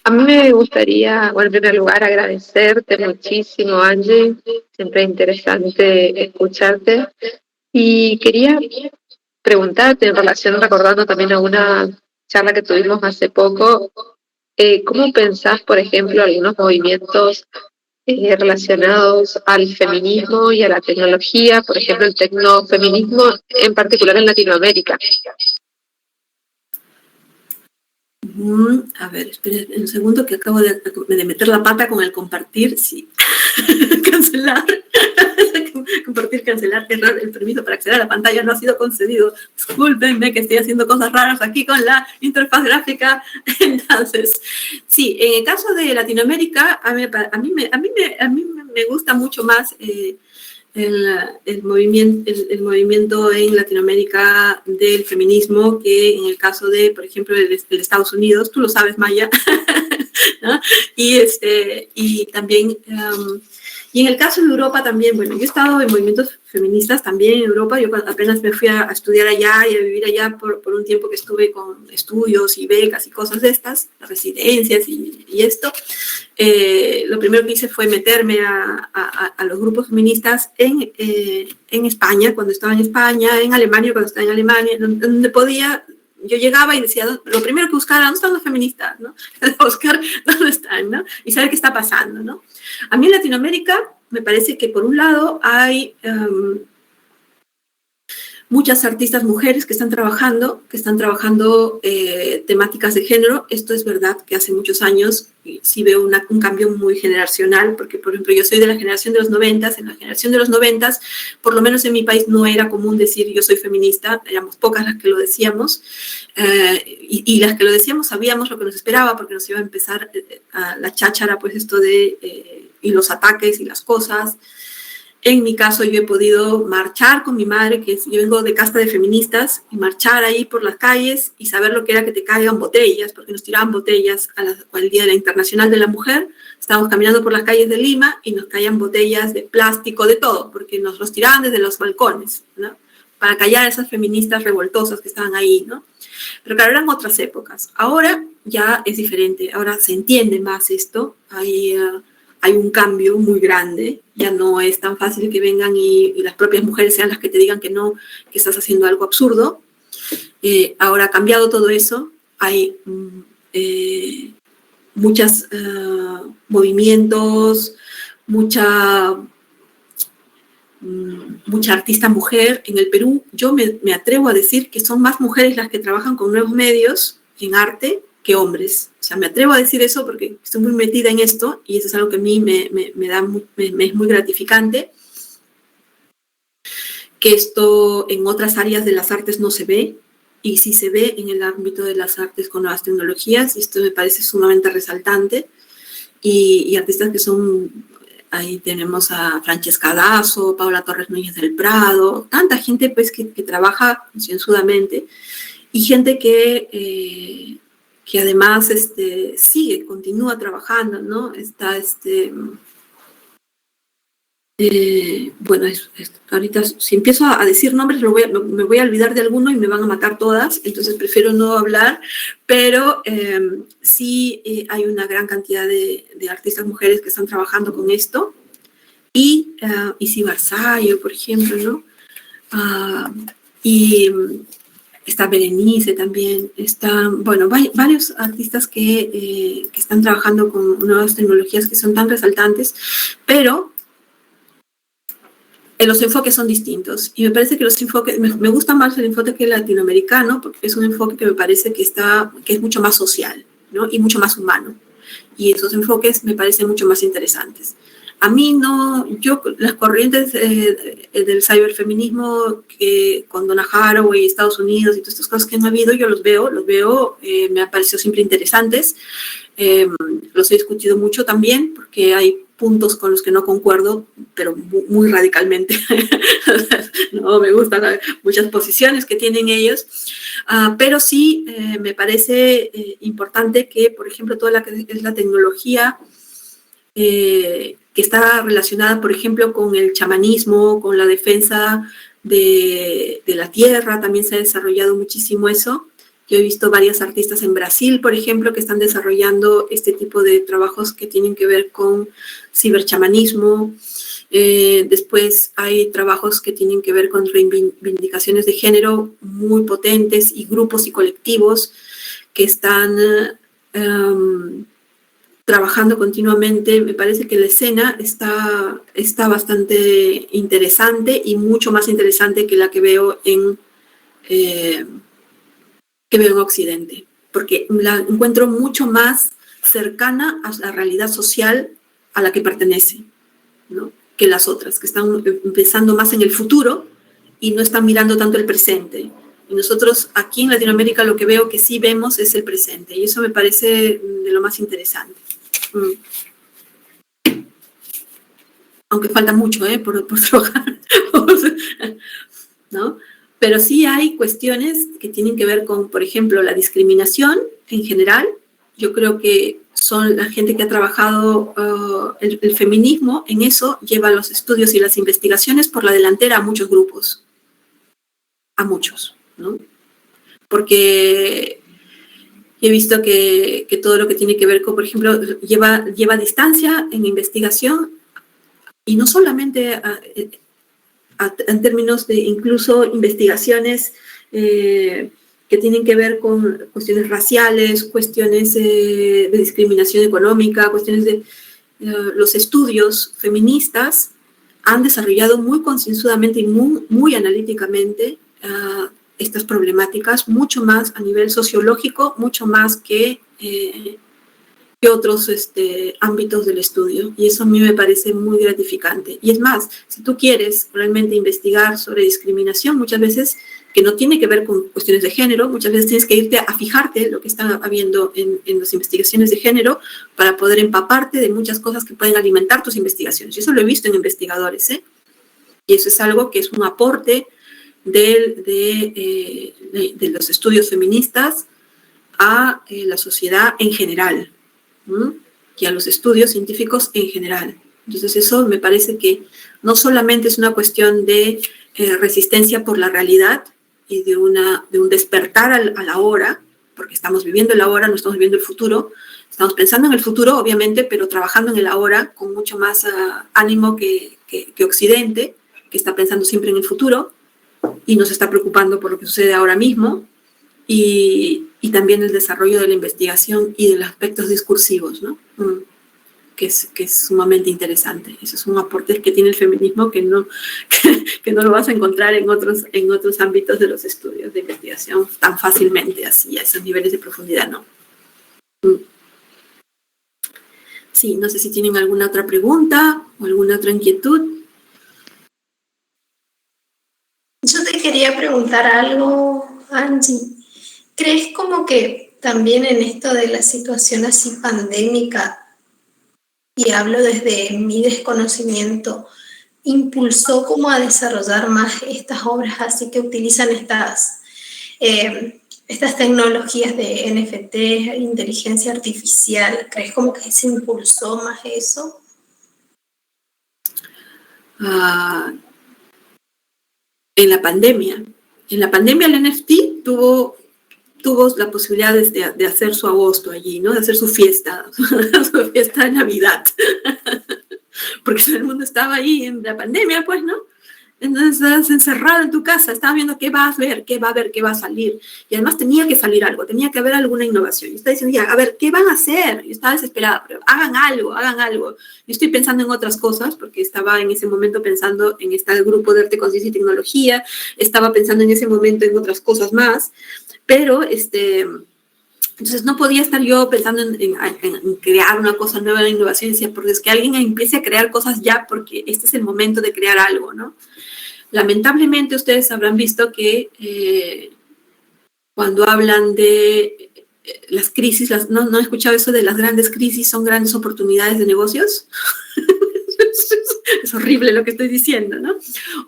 A mí me gustaría, bueno, en primer lugar, agradecerte muchísimo, Angie. Siempre es interesante escucharte. Y quería preguntarte en relación, recordando también a una charla que tuvimos hace poco, ¿cómo pensás, por ejemplo, algunos movimientos relacionados al feminismo y a la tecnología, por ejemplo, el tecnofeminismo, en particular en Latinoamérica? A ver, espera un segundo que acabo de meter la pata con el compartir, sí. Cancelar. Compartir, cancelar, error, el permiso para acceder a la pantalla no ha sido concedido. Discúlpenme que estoy haciendo cosas raras aquí con la interfaz gráfica. Entonces, sí, en el caso de Latinoamérica, a mí me gusta mucho más el movimiento en Latinoamérica del feminismo que en el caso de, por ejemplo, de Estados Unidos. Tú lo sabes, Maya. ¿No? Y también... y en el caso de Europa también, bueno, yo he estado en movimientos feministas también en Europa. Yo apenas me fui a estudiar allá y a vivir allá por un tiempo que estuve con estudios y becas y cosas de estas, residencias y esto. Lo primero que hice fue meterme a los grupos feministas en España, cuando estaba en España, en Alemania, cuando estaba en Alemania, donde podía. Yo llegaba y decía, lo primero que buscaba, ¿dónde están los feministas? ¿No? Buscar dónde están, ¿no? Y saber qué está pasando, ¿no? A mí en Latinoamérica me parece que por un lado hay muchas artistas mujeres que están trabajando temáticas de género. Esto es verdad que hace muchos años sí veo un cambio muy generacional, porque, por ejemplo, yo soy de la generación de los 90. En la generación de los 90, por lo menos en mi país, no era común decir yo soy feminista. Éramos pocas las que lo decíamos. Y las que lo decíamos sabíamos lo que nos esperaba, porque nos iba a empezar la cháchara, pues esto de y los ataques y las cosas. En mi caso, yo he podido marchar con mi madre, yo vengo de casta de feministas, y marchar ahí por las calles y saber lo que era que te caigan botellas, porque nos tiraban botellas al Día Internacional de la Mujer. Estábamos caminando por las calles de Lima y nos caían botellas de plástico, de todo, porque nos los tiraban desde los balcones, ¿no? Para callar a esas feministas revoltosas que estaban ahí, ¿no? Pero claro, eran otras épocas. Ahora ya es diferente, ahora se entiende más esto, hay un cambio muy grande, ya no es tan fácil que vengan y las propias mujeres sean las que te digan que no, que estás haciendo algo absurdo. Ahora ha cambiado todo eso, hay muchos movimientos, mucha artista mujer en el Perú. Yo me atrevo a decir que son más mujeres las que trabajan con nuevos medios en arte que hombres. O sea, me atrevo a decir eso porque estoy muy metida en esto y eso es algo que a mí me es muy gratificante. que esto en otras áreas de las artes no se ve, y sí se ve en el ámbito de las artes con nuevas tecnologías, y esto me parece sumamente resaltante, y artistas que son, ahí tenemos a Francesca Dazo, Paola Torres Núñez del Prado, tanta gente pues que trabaja concienzudamente, y gente que además continúa trabajando, ¿no? Está bueno, ahorita si empiezo a decir nombres me voy a olvidar de alguno y me van a matar todas, entonces prefiero no hablar, pero sí hay una gran cantidad de artistas mujeres que están trabajando con esto, y Isi Barzallo, por ejemplo, ¿no? Y está Berenice también, están, bueno, varios artistas que están trabajando con nuevas tecnologías que son tan resaltantes, pero los enfoques son distintos, y me parece que los enfoques, me gusta más el enfoque latinoamericano, porque es un enfoque que me parece que es mucho más social, ¿no? Y mucho más humano, y esos enfoques me parecen mucho más interesantes. A mí no, las corrientes del cyberfeminismo con Donna Haraway, Estados Unidos y todas estas cosas que han habido, yo los veo, me han parecido siempre interesantes, los he discutido mucho también, porque hay puntos con los que no concuerdo, pero muy radicalmente. No me gustan muchas posiciones que tienen ellos, pero sí me parece importante que, por ejemplo, toda la tecnología que está relacionada, por ejemplo, con el chamanismo, con la defensa de la tierra, también se ha desarrollado muchísimo eso. Yo he visto varias artistas en Brasil, por ejemplo, que están desarrollando este tipo de trabajos que tienen que ver con ciberchamanismo. Después hay trabajos que tienen que ver con reivindicaciones de género muy potentes, y grupos y colectivos que están trabajando continuamente. Me parece que la escena está bastante interesante, y mucho más interesante que la que veo en Occidente, porque la encuentro mucho más cercana a la realidad social a la que pertenece, ¿no? Que las otras, que están empezando más en el futuro y no están mirando tanto el presente. Y nosotros aquí en Latinoamérica lo que veo que sí vemos es el presente, y eso me parece de lo más interesante. Aunque falta mucho por trabajar, ¿no? Pero sí hay cuestiones que tienen que ver con, por ejemplo, la discriminación en general. Yo creo que son la gente que ha trabajado el feminismo en eso, lleva los estudios y las investigaciones por la delantera a muchos grupos, a muchos, ¿no? Porque he visto que todo lo que tiene que ver con, por ejemplo, lleva distancia en investigación, y no solamente en términos de incluso investigaciones que tienen que ver con cuestiones raciales, cuestiones de discriminación económica, cuestiones de los estudios feministas han desarrollado muy concienzudamente y muy analíticamente estas problemáticas, mucho más a nivel sociológico, mucho más que otros ámbitos del estudio, y eso a mí me parece muy gratificante. Y es más, si tú quieres realmente investigar sobre discriminación, muchas veces, que no tiene que ver con cuestiones de género, muchas veces tienes que irte a fijarte lo que está habiendo en las investigaciones de género, para poder empaparte de muchas cosas que pueden alimentar tus investigaciones. Y eso lo he visto en investigadores, y eso es algo que es un aporte de los estudios feministas a la sociedad en general, y a los estudios científicos en general. Entonces eso me parece que no solamente es una cuestión de resistencia por la realidad y de un despertar a la hora, porque estamos viviendo el ahora, no estamos viviendo el futuro, estamos pensando en el futuro, obviamente, pero trabajando en el ahora con mucho más ánimo que Occidente, que está pensando siempre en el futuro y no se está preocupando por lo que sucede ahora mismo, y también el desarrollo de la investigación y de los aspectos discursivos, ¿no? Que es sumamente interesante. Eso es un aporte que tiene el feminismo que no lo vas a encontrar en otros ámbitos de los estudios de investigación tan fácilmente, así, a esos niveles de profundidad, ¿no? Sí, no sé si tienen alguna otra pregunta o alguna otra inquietud. quería preguntar algo, Angie. ¿Crees como que también en esto de la situación así pandémica, y hablo desde mi desconocimiento, impulsó como a desarrollar más estas obras así que utilizan estas tecnologías de NFT, inteligencia artificial? ¿Crees como que se impulsó más eso? En la pandemia el NFT tuvo la posibilidad de hacer su agosto allí, ¿no? De hacer su fiesta, su fiesta de Navidad. Porque todo el mundo estaba ahí en la pandemia, pues, ¿no? Entonces estabas encerrado en tu casa, estabas viendo qué va a ver, qué va a salir. Y además tenía que salir algo, tenía que haber alguna innovación. Y estaba diciendo, ya, a ver, ¿qué van a hacer? Y estaba desesperada, pero hagan algo. Yo estoy pensando en otras cosas, porque estaba en ese momento pensando en este grupo de arte, conciencia y tecnología, estaba pensando en ese momento en otras cosas más, pero entonces no podía estar yo pensando en crear una cosa nueva, en innovación, y decía, porque es que alguien empiece a crear cosas ya, porque este es el momento de crear algo, ¿no? Lamentablemente ustedes habrán visto que cuando hablan de las crisis, ¿no he escuchado eso de las grandes crisis son grandes oportunidades de negocios? Es horrible lo que estoy diciendo, ¿no?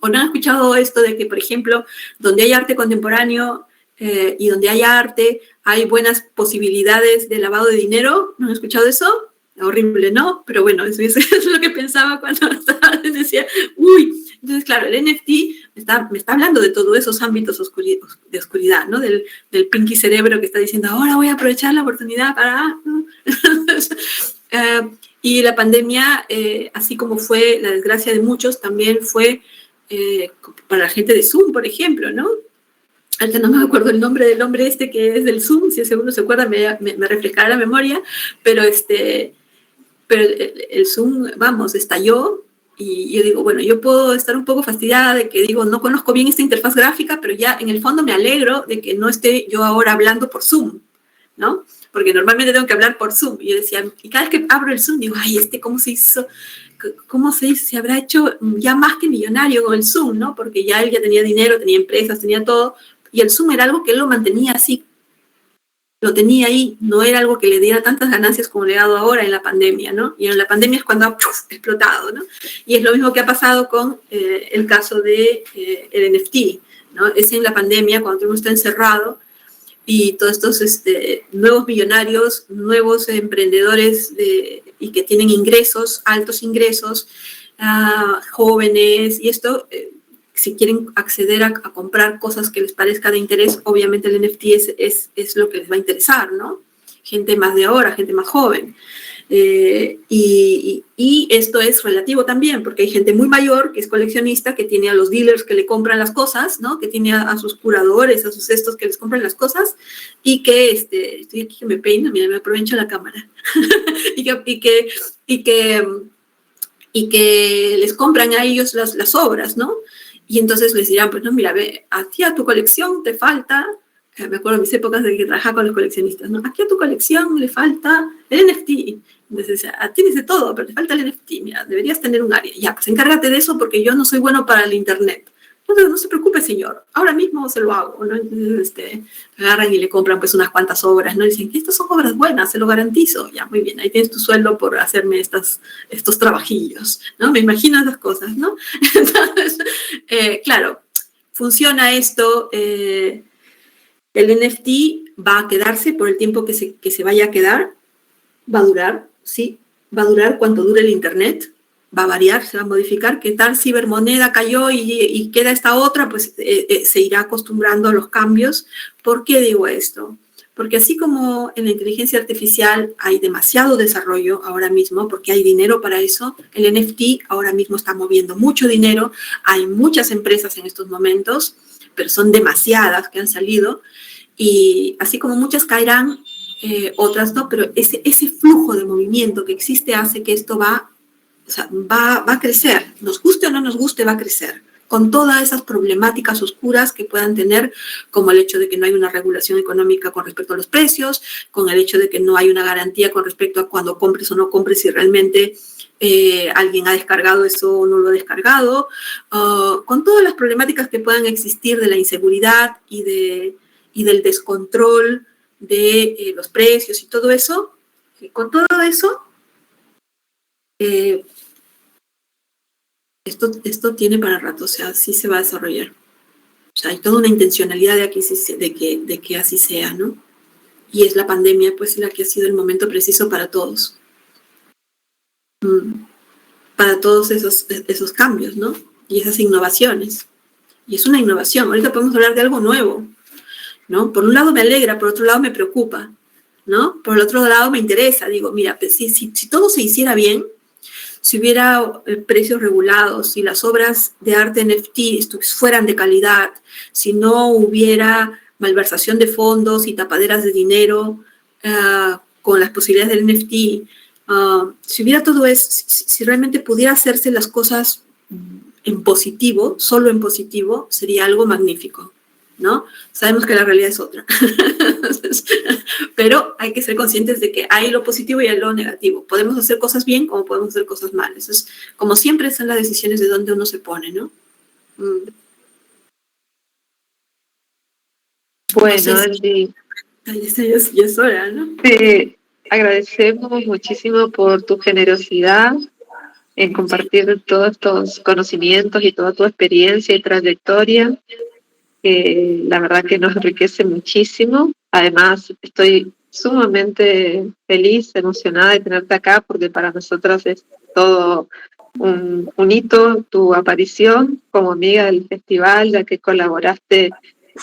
O no han escuchado esto de que, por ejemplo, donde hay arte contemporáneo y donde hay arte, hay buenas posibilidades de lavado de dinero. ¿No han escuchado eso? Horrible, ¿no? Pero bueno, eso es lo que pensaba cuando decía, uy. Entonces, claro, el NFT me está hablando de todos esos ámbitos de oscuridad, ¿no? Del pinky cerebro que está diciendo, ahora voy a aprovechar la oportunidad para... y la pandemia, así como fue la desgracia de muchos, también fue para la gente de Zoom, por ejemplo, ¿no? Ahorita no me acuerdo el nombre del hombre que es del Zoom, si alguno se acuerda me refrescará la memoria, pero el Zoom, vamos, estalló. Y yo digo, bueno, yo puedo estar un poco fastidiada de que digo, no conozco bien esta interfaz gráfica, pero ya en el fondo me alegro de que no esté yo ahora hablando por Zoom, ¿no? Porque normalmente tengo que hablar por Zoom. Y yo decía, y cada vez que abro el Zoom, digo, ay, ¿cómo se hizo? ¿Cómo se hizo? Se habrá hecho ya más que millonario con el Zoom, ¿no? Porque ya él ya tenía dinero, tenía empresas, tenía todo. Y el Zoom era algo que él lo mantenía así. Lo tenía ahí, no era algo que le diera tantas ganancias como le ha dado ahora en la pandemia, ¿no? Y en la pandemia es cuando ha explotado, ¿no? Y es lo mismo que ha pasado con el caso de el NFT, ¿no? Es en la pandemia cuando uno está encerrado y todos estos nuevos millonarios, nuevos emprendedores y que tienen ingresos, altos ingresos, jóvenes, y esto... si quieren acceder a comprar cosas que les parezca de interés, obviamente el NFT es lo que les va a interesar, ¿no? Gente más de ahora, gente más joven. Y esto es relativo también, porque hay gente muy mayor que es coleccionista, que tiene a los dealers que le compran las cosas, ¿no? Que tiene a sus curadores, a sus estos que les compran las cosas, y que, estoy aquí que me peino, mira, me aprovecho la cámara, y que les compran a ellos las obras, ¿no? Y entonces les dirán, pues no, mira, ve, aquí a tu colección te falta, me acuerdo de mis épocas de que trabajaba con los coleccionistas, ¿no? Aquí a tu colección le falta el NFT. Entonces, tienes de todo, pero te falta el NFT, mira, deberías tener un área. Ya, pues encárgate de eso porque yo no soy bueno para el internet. No se preocupe, señor, ahora mismo se lo hago, ¿no? Entonces, agarran y le compran pues unas cuantas obras, ¿no? Y dicen, estas son obras buenas, se lo garantizo. Ya, muy bien, ahí tienes tu sueldo por hacerme estos trabajillos, ¿no? Me imagino esas cosas, ¿no? Entonces, claro, funciona esto, el NFT va a quedarse por el tiempo que se vaya a quedar, va a durar, sí, va a durar cuanto dure el internet, va a variar, se va a modificar, que tal cibermoneda cayó y queda esta otra, pues se irá acostumbrando a los cambios. ¿Por qué digo esto? Porque así como en la inteligencia artificial hay demasiado desarrollo ahora mismo, porque hay dinero para eso, el NFT ahora mismo está moviendo mucho dinero, hay muchas empresas en estos momentos, pero son demasiadas que han salido, y así como muchas caerán, otras no, pero ese flujo de movimiento que existe hace que esto va a crecer, nos guste o no nos guste, va a crecer, con todas esas problemáticas oscuras que puedan tener, como el hecho de que no hay una regulación económica con respecto a los precios, con el hecho de que no hay una garantía con respecto a cuando compres o no compres, si realmente alguien ha descargado eso o no lo ha descargado, con todas las problemáticas que puedan existir de la inseguridad y del descontrol de los precios y todo eso. Con todo eso, esto tiene para rato, o sea, sí se va a desarrollar. O sea, hay toda una intencionalidad de que así sea, ¿no? Y es la pandemia, pues, la que ha sido el momento preciso para todos. Para todos esos cambios, ¿no? Y esas innovaciones. Y es una innovación. Ahorita podemos hablar de algo nuevo, ¿no? Por un lado me alegra, por otro lado me preocupa, ¿no? Por el otro lado me interesa. Digo, mira, pues, si todo se hiciera bien, si hubiera precios regulados, si las obras de arte NFT fueran de calidad, si no hubiera malversación de fondos y tapaderas de dinero con las posibilidades del NFT, si hubiera todo eso, si realmente pudiera hacerse las cosas en positivo, solo en positivo, sería algo magnífico, ¿no? Sabemos que la realidad es otra. Pero hay que ser conscientes de que hay lo positivo y hay lo negativo. Podemos hacer cosas bien como podemos hacer cosas mal. Entonces, como siempre, son las decisiones de dónde uno se pone, ¿no? Bueno, Angie, ya es hora, ¿no? te agradecemos muchísimo por tu generosidad en compartir todos estos conocimientos y toda tu experiencia y trayectoria, que la verdad que nos enriquece muchísimo. Además, estoy sumamente feliz, emocionada de tenerte acá, porque para nosotros es todo un hito tu aparición como amiga del festival, ya que colaboraste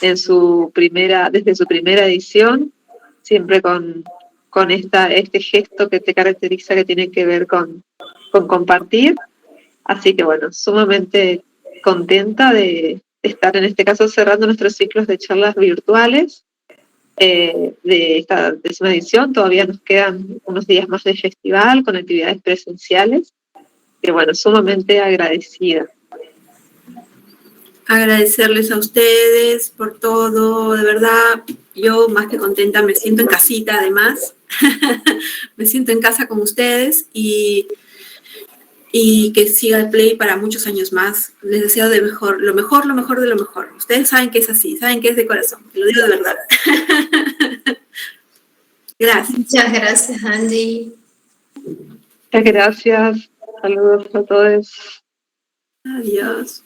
desde su primera edición, siempre con este gesto que te caracteriza, que tiene que ver con compartir. Así que bueno, sumamente contenta de estar en este caso cerrando nuestros ciclos de charlas virtuales de esta 10ª edición. Todavía nos quedan unos días más de festival con actividades presenciales. Que bueno, sumamente agradecida. Agradecerles a ustedes por todo, de verdad, yo más que contenta, me siento en casita además, me siento en casa con ustedes y que siga el Play para muchos años más. Les deseo lo mejor de lo mejor. Ustedes saben que es así, saben que es de corazón, te lo digo de verdad. Gracias. Muchas gracias, Angie. Muchas gracias. Saludos a todos. Adiós.